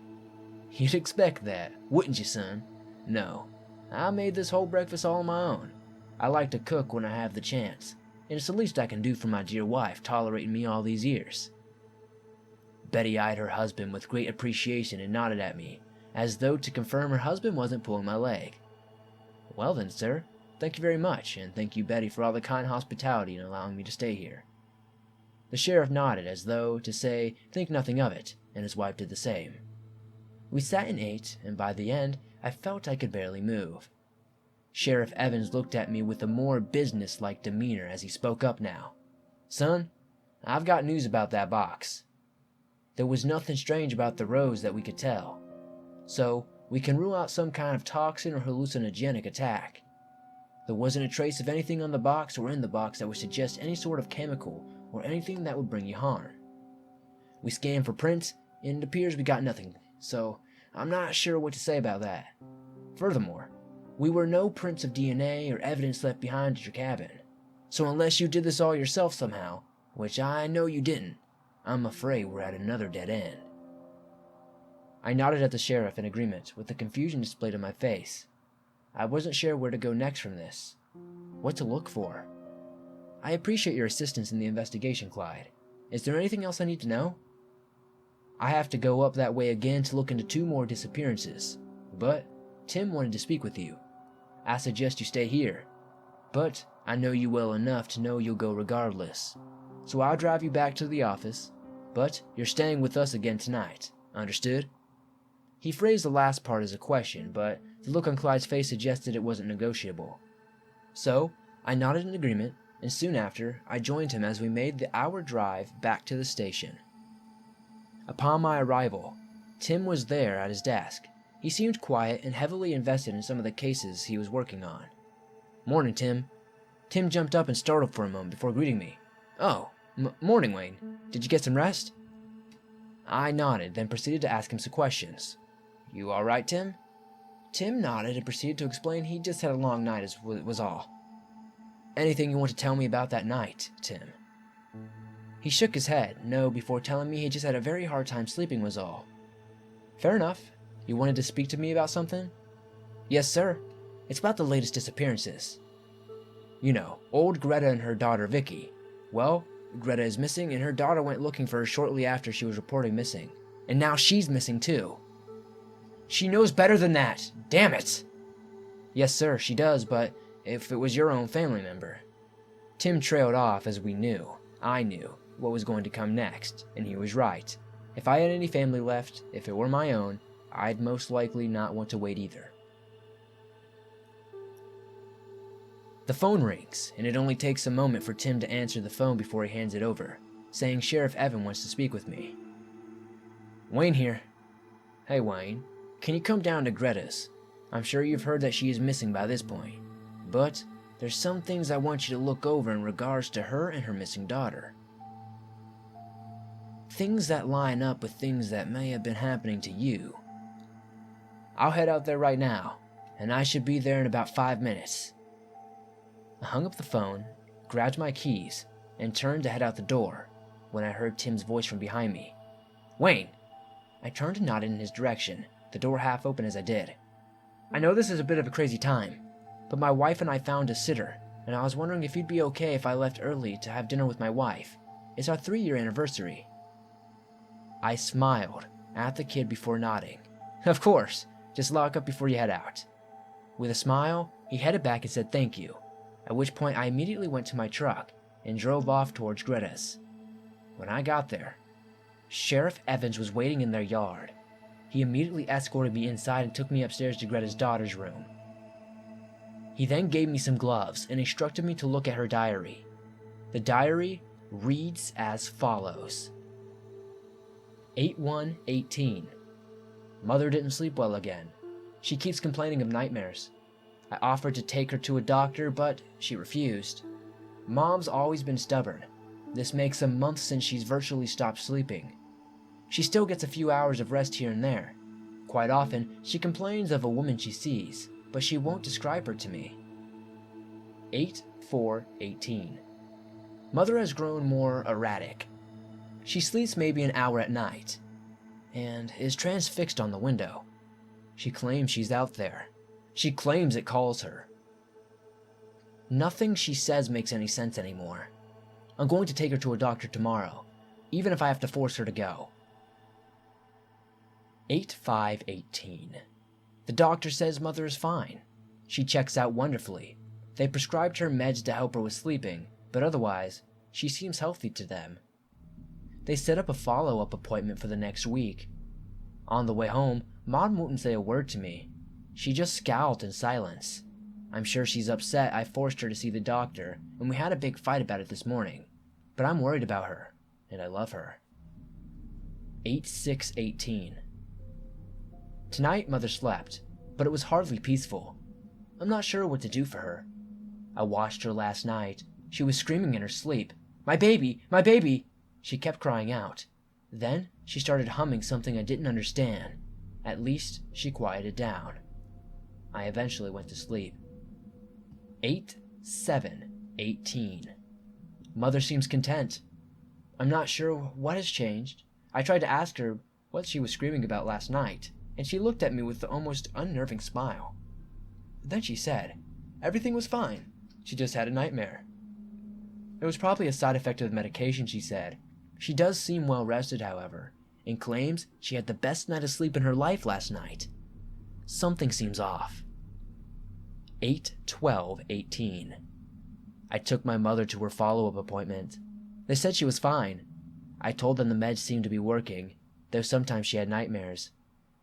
S2: You'd expect that, wouldn't you, son? No, I made this whole breakfast all on my own. I like to cook when I have the chance, and it's the least I can do for my dear wife tolerating me all these years. Betty eyed her husband with great appreciation and nodded at me, as though to confirm her husband wasn't pulling my leg. Well then, sir, thank you very much, and thank you, Betty, for all the kind hospitality in allowing me to stay here. The sheriff nodded as though to say, think nothing of it, and his wife did the same. We sat and ate, and by the end, I felt I could barely move. Sheriff Evans looked at me with a more business-like demeanor as he spoke up now. Son, I've got news about that box. There was nothing strange about the rose that we could tell, so we can rule out some kind of toxin or hallucinogenic attack. There wasn't a trace of anything on the box or in the box that would suggest any sort of chemical or anything that would bring you harm. We scanned for prints, and it appears we got nothing, so I'm not sure what to say about that. Furthermore, we were no prints of DNA or evidence left behind at your cabin, so unless you did this all yourself somehow, which I know you didn't, I'm afraid we're at another dead end. I nodded at the sheriff in agreement with the confusion displayed on my face. I wasn't sure where to go next from this, what to look for. I appreciate your assistance in the investigation, Clyde. Is there anything else I need to know? I have to go up that way again to look into 2 more disappearances, but Tim wanted to speak with you. I suggest you stay here, but I know you well enough to know you'll go regardless. So I'll drive you back to the office, but you're staying with us again tonight. Understood? He phrased the last part as a question, but the look on Clyde's face suggested it wasn't negotiable. So I nodded in agreement, and soon after I joined him as we made the hour drive back to the station. Upon my arrival, Tim was there at his desk. He seemed quiet and heavily invested in some of the cases he was working on. Morning, Tim. Tim jumped up and startled for a moment before greeting me. Oh, morning, Wayne. Did you get some rest? I nodded, then proceeded to ask him some questions. You all right, Tim? Tim nodded and proceeded to explain he just had a long night was all. Anything you want to tell me about that night, Tim? He shook his head, no, before telling me he just had a very hard time sleeping was all. Fair enough. You wanted to speak to me about something? Yes, sir. It's about the latest disappearances. You know, old Greta and her daughter Vicky. Well, Greta is missing and her daughter went looking for her shortly after she was reported missing. And now she's missing too. She knows better than that. Damn it! Yes, sir, she does, but if it was your own family member. Tim trailed off as I knew what was going to come next, and he was right. If I had any family left, if it were my own, I'd most likely not want to wait either. The phone rings, and it only takes a moment for Tim to answer the phone before he hands it over, saying Sheriff Evan wants to speak with me. Wayne here. Hey, Wayne. Can you come down to Greta's? I'm sure you've heard that she is missing by this point, but there's some things I want you to look over in regards to her and her missing daughter. Things that line up with things that may have been happening to you. I'll head out there right now, and I should be there in about 5 minutes. I hung up the phone, grabbed my keys, and turned to head out the door when I heard Tim's voice from behind me. "Wayne!" I turned and nodded in his direction, the door half open as I did. "I know this is a bit of a crazy time, but my wife and I found a sitter, and I was wondering if you'd be okay if I left early to have dinner with my wife. It's our 3-year anniversary." I smiled at the kid before nodding. "Of course, just lock up before you head out." With a smile, he headed back and said thank you, at which point I immediately went to my truck and drove off towards Greta's. When I got there, Sheriff Evans was waiting in their yard. He immediately escorted me inside and took me upstairs to Greta's daughter's room. He then gave me some gloves and instructed me to look at her diary. The diary reads as follows. 8/1/18. Mother didn't sleep well again. She keeps complaining of nightmares. I offered to take her to a doctor, but she refused. Mom's always been stubborn. This makes a month since she's virtually stopped sleeping. She still gets a few hours of rest here and there. Quite often, she complains of a woman she sees, but she won't describe her to me. 8/4/18. Mother has grown more erratic. She sleeps maybe an hour at night, and is transfixed on the window. She claims she's out there. She claims it calls her. Nothing she says makes any sense anymore. I'm going to take her to a doctor tomorrow, even if I have to force her to go. 8/5/18. The doctor says Mother is fine. She checks out wonderfully. They prescribed her meds to help her with sleeping, but otherwise, she seems healthy to them. They set up a follow-up appointment for the next week. On the way home, Mom wouldn't say a word to me. She just scowled in silence. I'm sure she's upset I forced her to see the doctor, and we had a big fight about it this morning. But I'm worried about her, and I love her. 8/6/18. Tonight, Mother slept, but it was hardly peaceful. I'm not sure what to do for her. I watched her last night. She was screaming in her sleep. "My baby! My baby!" She kept crying out. Then she started humming something I didn't understand. At least she quieted down. I eventually went to sleep. 8/7/18. Mother seems content. I'm not sure what has changed. I tried to ask her what she was screaming about last night, and she looked at me with the almost unnerving smile. Then she said, everything was fine. She just had a nightmare. It was probably a side effect of the medication, she said. She does seem well rested, however, and claims she had the best night of sleep in her life last night. Something seems off. 8/12/18. I took my mother to her follow-up appointment. They said she was fine. I told them the meds seemed to be working, though sometimes she had nightmares.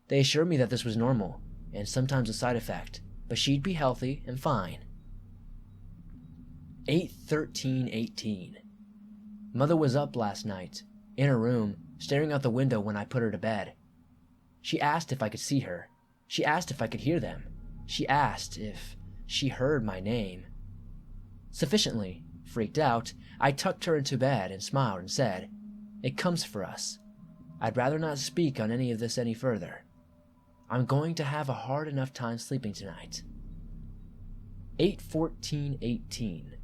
S2: They assured me that this was normal, and sometimes a side effect, but she'd be healthy and fine. 8/13/18. Mother was up last night, in her room, staring out the window when I put her to bed. She asked if I could see her. She asked if I could hear them. She asked if she heard my name. Sufficiently freaked out, I tucked her into bed and smiled and said, "It comes for us. I'd rather not speak on any of this any further. I'm going to have a hard enough time sleeping tonight." 8/14/18.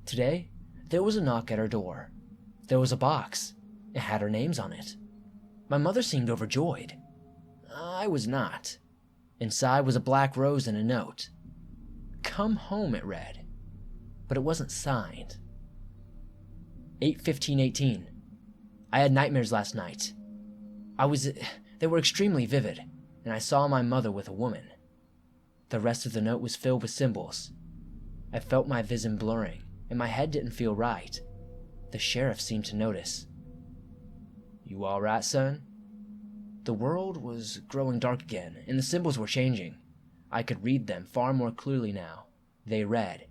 S2: Today, there was a knock at our door. There was a box. It had our names on it. My mother seemed overjoyed. I was not. Inside was a black rose and a note. "Come home," it read. But it wasn't signed. 8/15/18. I had nightmares last night. They were extremely vivid, and I saw my mother with a woman. The rest of the note was filled with symbols. I felt my vision blurring, and my head didn't feel right. The sheriff seemed to notice. "You all right, son?" The world was growing dark again, and the symbols were changing. I could read them far more clearly now. They read,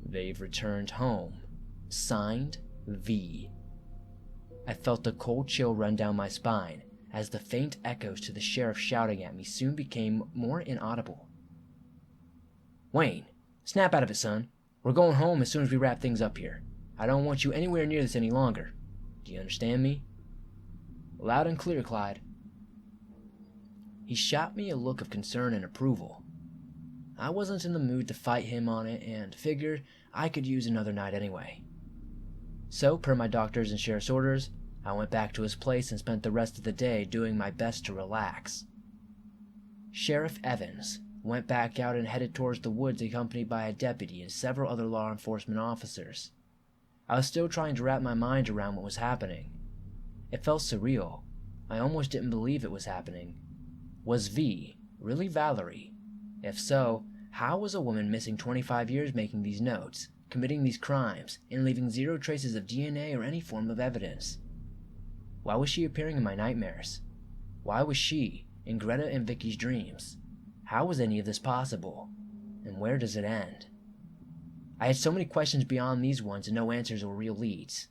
S2: "They've returned home. Signed, V." I felt a cold chill run down my spine as the faint echoes to the sheriff shouting at me soon became more inaudible. "Wayne, snap out of it, son. We're going home as soon as we wrap things up here. I don't want you anywhere near this any longer. Do you understand me?" "Loud and clear, Clyde." He shot me a look of concern and approval. I wasn't in the mood to fight him on it and figured I could use another night anyway. So, per my doctor's and sheriff's orders, I went back to his place and spent the rest of the day doing my best to relax. Sheriff Evans went back out and headed towards the woods accompanied by a deputy and several other law enforcement officers. I was still trying to wrap my mind around what was happening. It felt surreal. I almost didn't believe it was happening. Was V really Valerie? If so, how was a woman missing 25 years making these notes, committing these crimes, and leaving zero traces of DNA or any form of evidence? Why was she appearing in my nightmares? Why was she in Greta and Vicky's dreams? How was any of this possible? And where does it end? I had so many questions beyond these ones and no answers or real leads.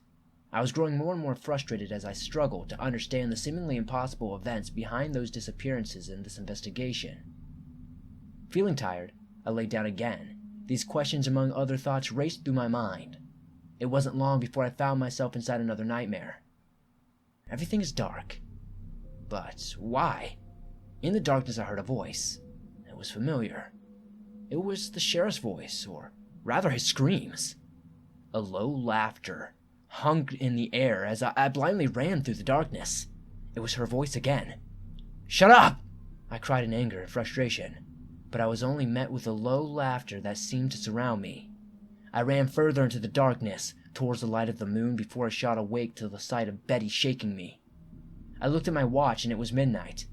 S2: I was growing more and more frustrated as I struggled to understand the seemingly impossible events behind those disappearances in this investigation. Feeling tired, I lay down again. These questions among other thoughts raced through my mind. It wasn't long before I found myself inside another nightmare. Everything is dark. But why? In the darkness I heard a voice. It was familiar. It was the sheriff's voice, or rather his screams. A low laughter hung in the air as I blindly ran through the darkness. It was her voice again. "Shut up!" I cried in anger and frustration, but I was only met with a low laughter that seemed to surround me. I ran further into the darkness, towards the light of the moon before I shot awake to the sight of Betty shaking me. I looked at my watch and it was midnight.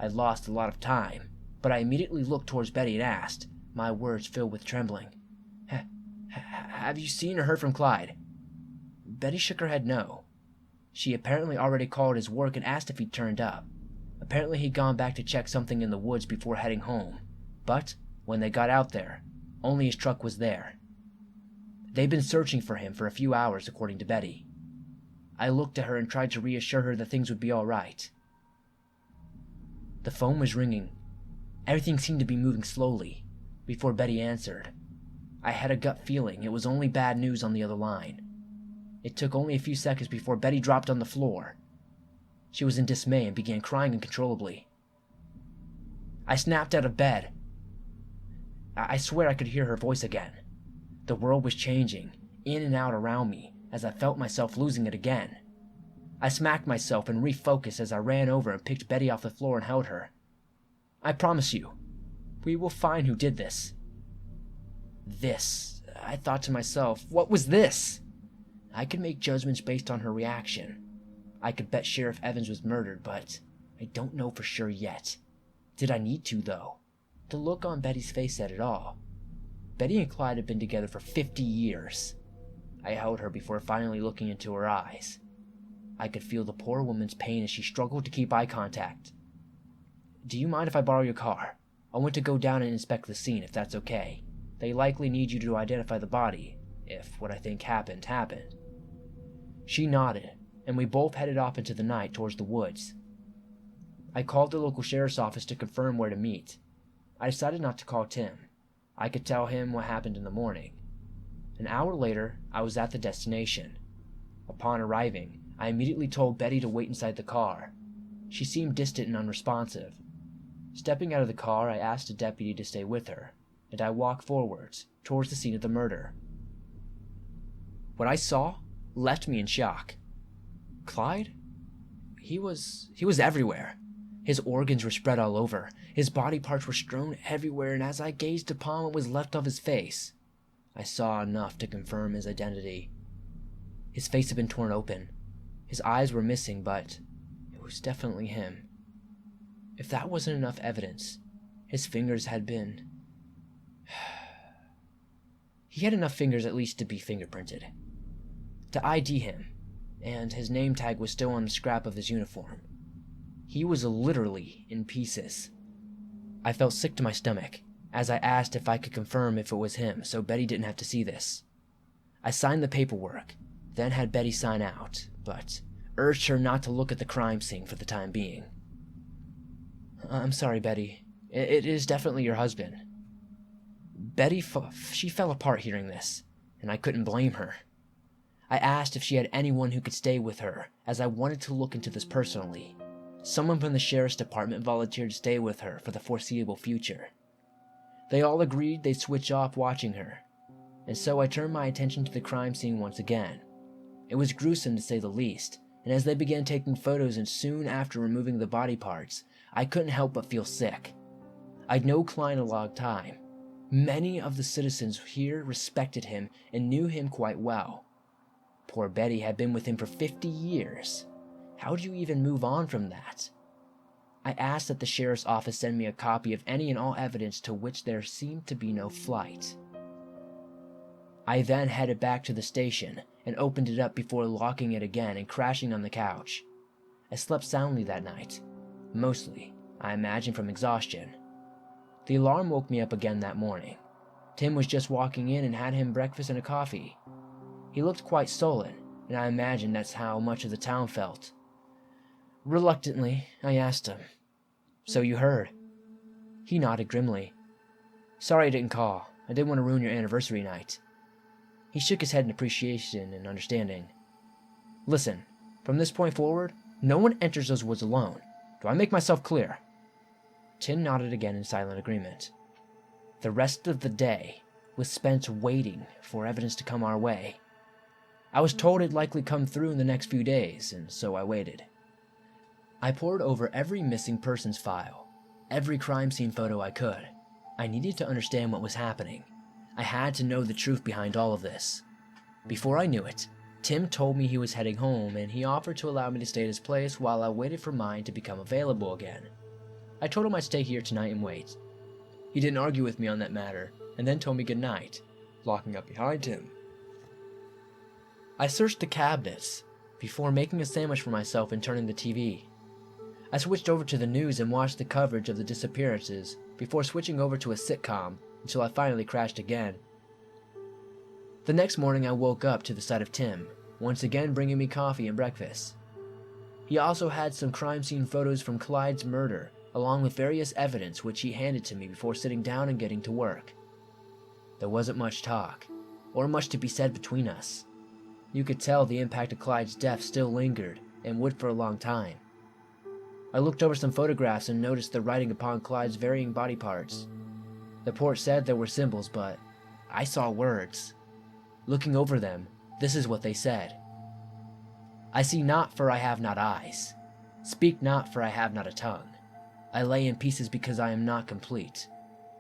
S2: I'd lost a lot of time, but I immediately looked towards Betty and asked, my words filled with trembling, "Have you seen or heard from Clyde?" Betty shook her head no. She apparently already called his work and asked if he'd turned up. Apparently he'd gone back to check something in the woods before heading home, but when they got out there, only his truck was there. They'd been searching for him for a few hours, according to Betty. I looked at her and tried to reassure her that things would be all right. The phone was ringing. Everything seemed to be moving slowly. Before Betty answered, I had a gut feeling it was only bad news on the other line. It took only a few seconds before Betty dropped on the floor. She was in dismay and began crying uncontrollably. I snapped out of bed. I swear I could hear her voice again. The world was changing, in and out around me, as I felt myself losing it again. I smacked myself and refocused as I ran over and picked Betty off the floor and held her. "I promise you, we will find who did this." This, I thought to myself, what was this? I could make judgments based on her reaction. I could bet Sheriff Evans was murdered, but I don't know for sure yet. Did I need to, though? The look on Betty's face said it all. Betty and Clyde had been together for 50 years. I held her before finally looking into her eyes. I could feel the poor woman's pain as she struggled to keep eye contact. "Do you mind if I borrow your car? I want to go down and inspect the scene, if that's okay. They likely need you to identify the body, if what I think happened, happened." She nodded, and we both headed off into the night towards the woods. I called the local sheriff's office to confirm where to meet. I decided not to call Tim. I could tell him what happened in the morning. An hour later, I was at the destination. Upon arriving, I immediately told Betty to wait inside the car. She seemed distant and unresponsive. Stepping out of the car, I asked a deputy to stay with her, and I walked forwards, towards the scene of the murder. What I saw left me in shock. Clyde? He was everywhere. His organs were spread all over. His body parts were strewn everywhere, and as I gazed upon what was left of his face, I saw enough to confirm his identity. His face had been torn open. His eyes were missing, but it was definitely him. If that wasn't enough evidence, his fingers had been... He had enough fingers at least to be fingerprinted. To ID him, and his name tag was still on the scrap of his uniform. He was literally in pieces. I felt sick to my stomach as I asked if I could confirm if it was him so Betty didn't have to see this. I signed the paperwork, then had Betty sign out, but urged her not to look at the crime scene for the time being. "I'm sorry, Betty. It is definitely your husband." Betty, she fell apart hearing this, and I couldn't blame her. I asked if she had anyone who could stay with her, as I wanted to look into this personally. Someone from the sheriff's department volunteered to stay with her for the foreseeable future. They all agreed they'd switch off watching her, and so I turned my attention to the crime scene once again. It was gruesome to say the least, and as they began taking photos and soon after removing the body parts, I couldn't help but feel sick. I'd known Clyde a long time. Many of the citizens here respected him and knew him quite well. Poor Betty had been with him for 50 years. How do you even move on from that? I asked that the sheriff's office send me a copy of any and all evidence to which there seemed to be no flight. I then headed back to the station and opened it up before locking it again and crashing on the couch. I slept soundly that night, mostly, I imagine, from exhaustion. The alarm woke me up again that morning. Tim was just walking in and had him breakfast and a coffee. He looked quite sullen, and I imagine that's how much of the town felt. Reluctantly, I asked him, "So you heard?" He nodded grimly. "Sorry I didn't call. I didn't want to ruin your anniversary night." He shook his head in appreciation and understanding. "Listen, from this point forward, no one enters those woods alone. Do I make myself clear?" Tim nodded again in silent agreement. The rest of the day was spent waiting for evidence to come our way. I was told it'd likely come through in the next few days, and so I waited. I pored over every missing persons file, every crime scene photo I could. I needed to understand what was happening. I had to know the truth behind all of this. Before I knew it, Tim told me he was heading home, and he offered to allow me to stay at his place while I waited for mine to become available again. I told him I'd stay here tonight and wait. He didn't argue with me on that matter, and then told me good night, locking up behind him. I searched the cabinets before making a sandwich for myself and turning the TV. I switched over to the news and watched the coverage of the disappearances before switching over to a sitcom until I finally crashed again. The next morning I woke up to the sight of Tim, once again bringing me coffee and breakfast. He also had some crime scene photos from Clyde's murder, along with various evidence which he handed to me before sitting down and getting to work. There wasn't much talk, or much to be said between us. You could tell the impact of Clyde's death still lingered, and would for a long time. I looked over some photographs and noticed the writing upon Clyde's varying body parts. The report said there were symbols, but I saw words. Looking over them, this is what they said. "I see not, for I have not eyes. Speak not, for I have not a tongue. I lay in pieces because I am not complete.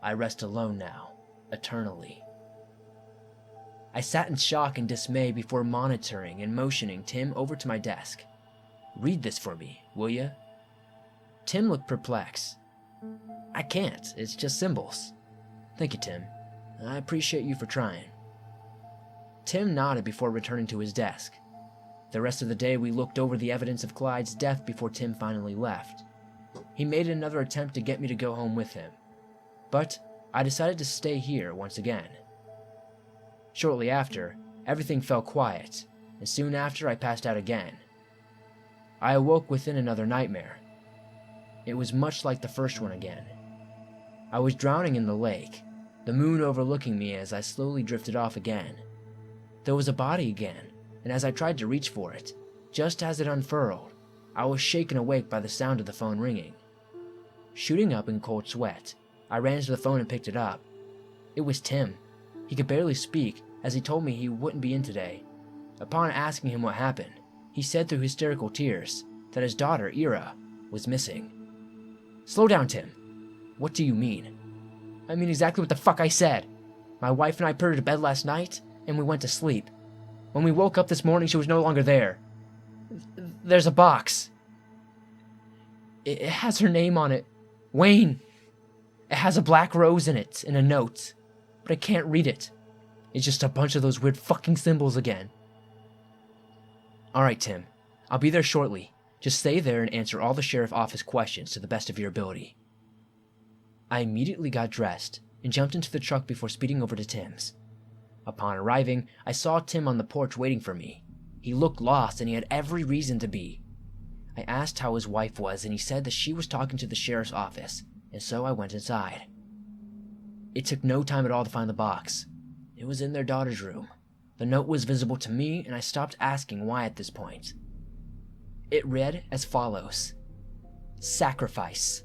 S2: I rest alone now, eternally." I sat in shock and dismay before monitoring and motioning Tim over to my desk. "Read this for me, will you?" Tim looked perplexed. "I can't, it's just symbols." "Thank you, Tim. I appreciate you for trying." Tim nodded before returning to his desk. The rest of the day we looked over the evidence of Clyde's death before Tim finally left. He made another attempt to get me to go home with him, but I decided to stay here once again. Shortly after, everything fell quiet, and soon after I passed out again. I awoke within another nightmare. It was much like the first one again. I was drowning in the lake, the moon overlooking me as I slowly drifted off again. There was a body again, and as I tried to reach for it, just as it unfurled, I was shaken awake by the sound of the phone ringing. Shooting up in cold sweat, I ran to the phone and picked it up. It was Tim. He could barely speak, as he told me he wouldn't be in today. Upon asking him what happened, he said through hysterical tears that his daughter, Ira, was missing. "Slow down, Tim. What do you mean?" "I mean exactly what the fuck I said. My wife and I put her to bed last night, and we went to sleep. When we woke up this morning, she was no longer there. There's a box. It has her name on it. Wayne. It has a black rose in it and a note, but I can't read it. It's just a bunch of those weird fucking symbols again." "Alright, Tim. I'll be there shortly. Just stay there and answer all the sheriff office questions to the best of your ability." I immediately got dressed and jumped into the truck before speeding over to Tim's. Upon arriving, I saw Tim on the porch waiting for me. He looked lost, and he had every reason to be. I asked how his wife was, and he said that she was talking to the sheriff's office, and so I went inside. It took no time at all to find the box. It was in their daughter's room. The note was visible to me, and I stopped asking why at this point. It read as follows: Sacrifice.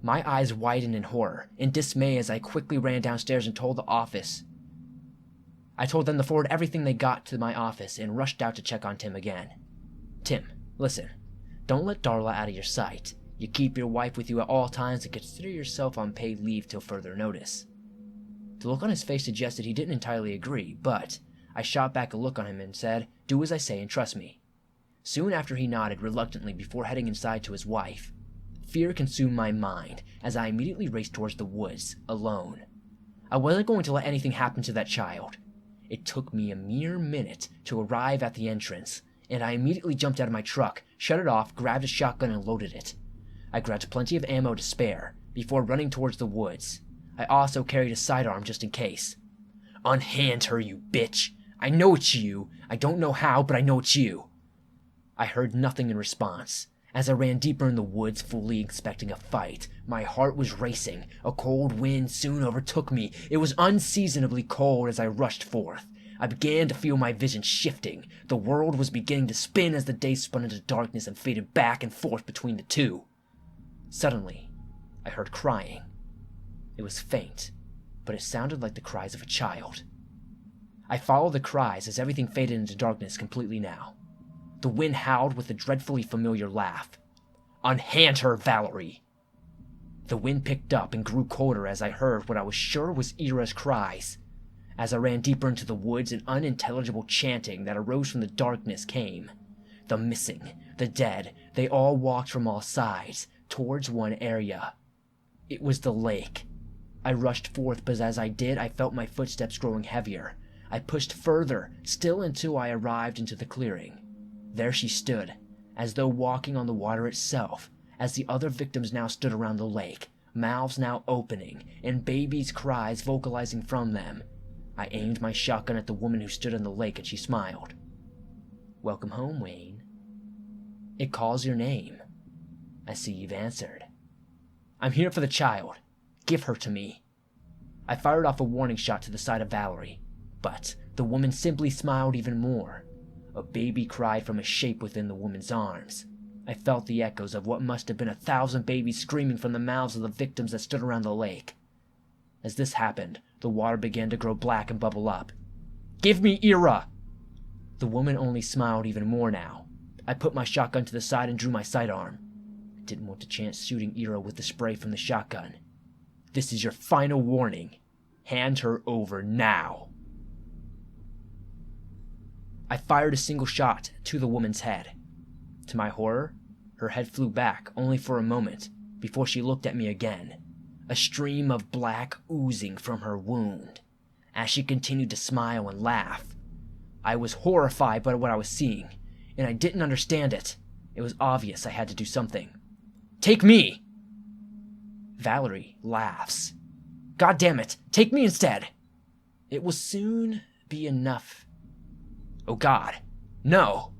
S2: My eyes widened in horror and dismay as I quickly ran downstairs and told the office. I told them to forward everything they got to my office and rushed out to check on Tim again. Tim, listen, don't let Darla out of your sight. You keep your wife with you at all times and consider yourself on paid leave till further notice. The look on his face suggested he didn't entirely agree, but I shot back a look on him and said, do as I say and trust me. Soon after he nodded reluctantly before heading inside to his wife. Fear consumed my mind as I immediately raced towards the woods, alone. I wasn't going to let anything happen to that child. It took me a mere minute to arrive at the entrance, and I immediately jumped out of my truck, shut it off, grabbed a shotgun and loaded it. I grabbed plenty of ammo to spare before running towards the woods. I also carried a sidearm just in case. Unhand her, you bitch! I know it's you! I don't know how, but I know it's you! I heard nothing in response. As I ran deeper in the woods, fully expecting a fight, my heart was racing. A cold wind soon overtook me. It was unseasonably cold as I rushed forth. I began to feel my vision shifting. The world was beginning to spin as the day spun into darkness and faded back and forth between the two. Suddenly, I heard crying. It was faint, but it sounded like the cries of a child. I followed the cries as everything faded into darkness completely now. The wind howled with a dreadfully familiar laugh. Unhand her, Valerie! The wind picked up and grew colder as I heard what I was sure was Ira's cries. As I ran deeper into the woods, an unintelligible chanting that arose from the darkness came. The missing, the dead, they all walked from all sides, towards one area. It was the lake. I rushed forth, but as I did, I felt my footsteps growing heavier. I pushed further, still until I arrived into the clearing. There she stood, as though walking on the water itself, as the other victims now stood around the lake, mouths now opening, and babies' cries vocalizing from them. I aimed my shotgun at the woman who stood on the lake, and she smiled. Welcome home, Wayne. It calls your name. I see you've answered. I'm here for the child. Give her to me. I fired off a warning shot to the side of Valerie, but the woman simply smiled even more. A baby cried from a shape within the woman's arms. I felt the echoes of what must have been 1,000 babies screaming from the mouths of the victims that stood around the lake. As this happened, the water began to grow black and bubble up. Give me Ira! The woman only smiled even more now. I put my shotgun to the side and drew my sidearm. I didn't want to chance shooting Ira with the spray from the shotgun. This is your final warning. Hand her over now. I fired a single shot to the woman's head. To my horror, her head flew back only for a moment before she looked at me again, a stream of black oozing from her wound. As she continued to smile and laugh, I was horrified by what I was seeing, and I didn't understand it. It was obvious I had to do something. Take me! Valerie laughs. God damn it, take me instead! It will soon be enough. Oh God, no!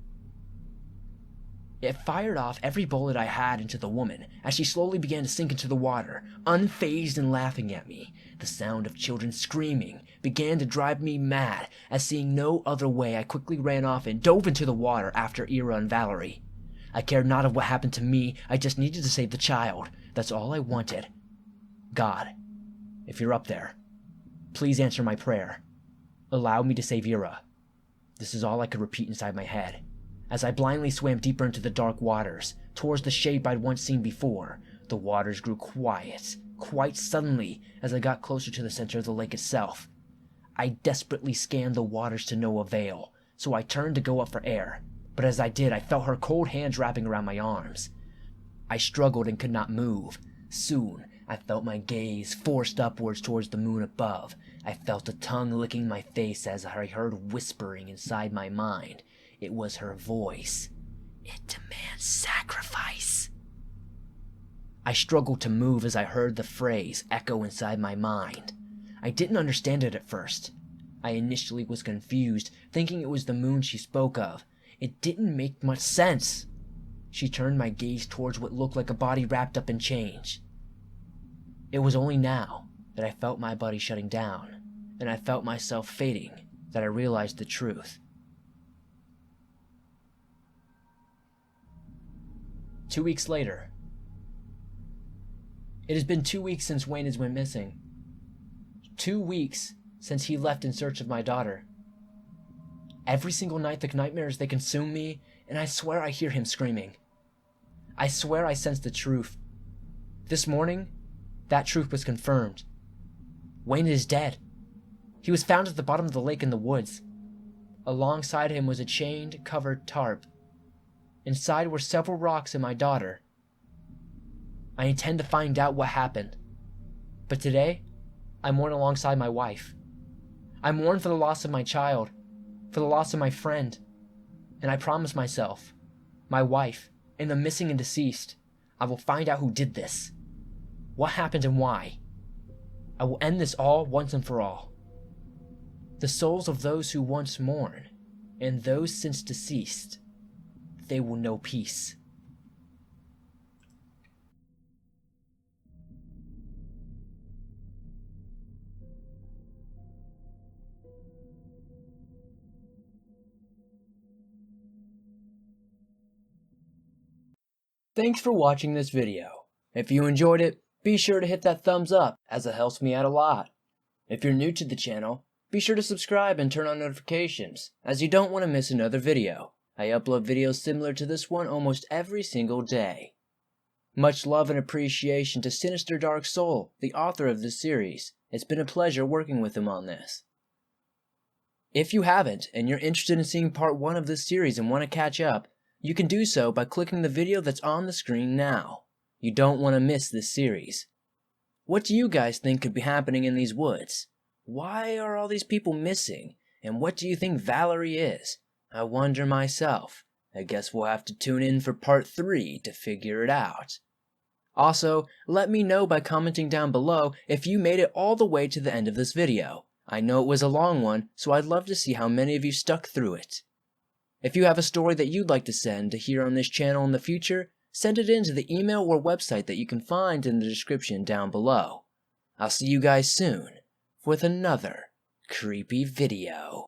S2: It fired off every bullet I had into the woman as she slowly began to sink into the water, unfazed and laughing at me. The sound of children screaming began to drive me mad, as seeing no other way I quickly ran off and dove into the water after Ira and Valerie. I cared not of what happened to me, I just needed to save the child. That's all I wanted. God, if you're up there, please answer my prayer. Allow me to save Ira. This is all I could repeat inside my head, as I blindly swam deeper into the dark waters, towards the shape I'd once seen before. The waters grew quiet, quite suddenly, as I got closer to the center of the lake itself. I desperately scanned the waters to no avail, so I turned to go up for air, but as I did, I felt her cold hands wrapping around my arms. I struggled and could not move. Soon, I felt my gaze forced upwards towards the moon above. I felt a tongue licking my face as I heard whispering inside my mind. It was her voice. It demands sacrifice. I struggled to move as I heard the phrase echo inside my mind. I didn't understand it at first. I initially was confused, thinking it was the moon she spoke of. It didn't make much sense. She turned my gaze towards what looked like a body wrapped up in chains. It was only now that I felt my body shutting down, and I felt myself fading, that I realized the truth. 2 weeks later. It has been 2 weeks since Wayne has went missing. 2 weeks since he left in search of my daughter. Every single night the nightmares, they consume me, and I swear I hear him screaming. I swear I sense the truth. This morning, that truth was confirmed. Wayne is dead. He was found at the bottom of the lake in the woods. Alongside him was a chained, covered tarp. Inside were several rocks and my daughter. I intend to find out what happened. But today, I mourn alongside my wife. I mourn for the loss of my child, for the loss of my friend. And I promise myself, my wife, and the missing and deceased, I will find out who did this. What happened and why. I will end this all once and for all. The souls of those who once mourn, and those since deceased, they will know peace. Thanks for watching this video. If you enjoyed it, be sure to hit that thumbs up, as it helps me out a lot. If you're new to the channel, be sure to subscribe and turn on notifications, as you don't want to miss another video. I upload videos similar to this one almost every single day. Much love and appreciation to Sinister Dark Soul, the author of this series. It's been a pleasure working with him on this. If you haven't, and you're interested in seeing part 1 of this series and want to catch up, you can do so by clicking the video that's on the screen now. You don't want to miss this series. What do you guys think could be happening in these woods? Why are all these people missing? And what do you think Valerie is? I wonder myself. I guess we'll have to tune in for part 3 to figure it out. Also, let me know by commenting down below if you made it all the way to the end of this video. I know it was a long one, so I'd love to see how many of you stuck through it. If you have a story that you'd like to send to hear on this channel in the future, send it in to the email or website that you can find in the description down below. I'll see you guys soon with another creepy video.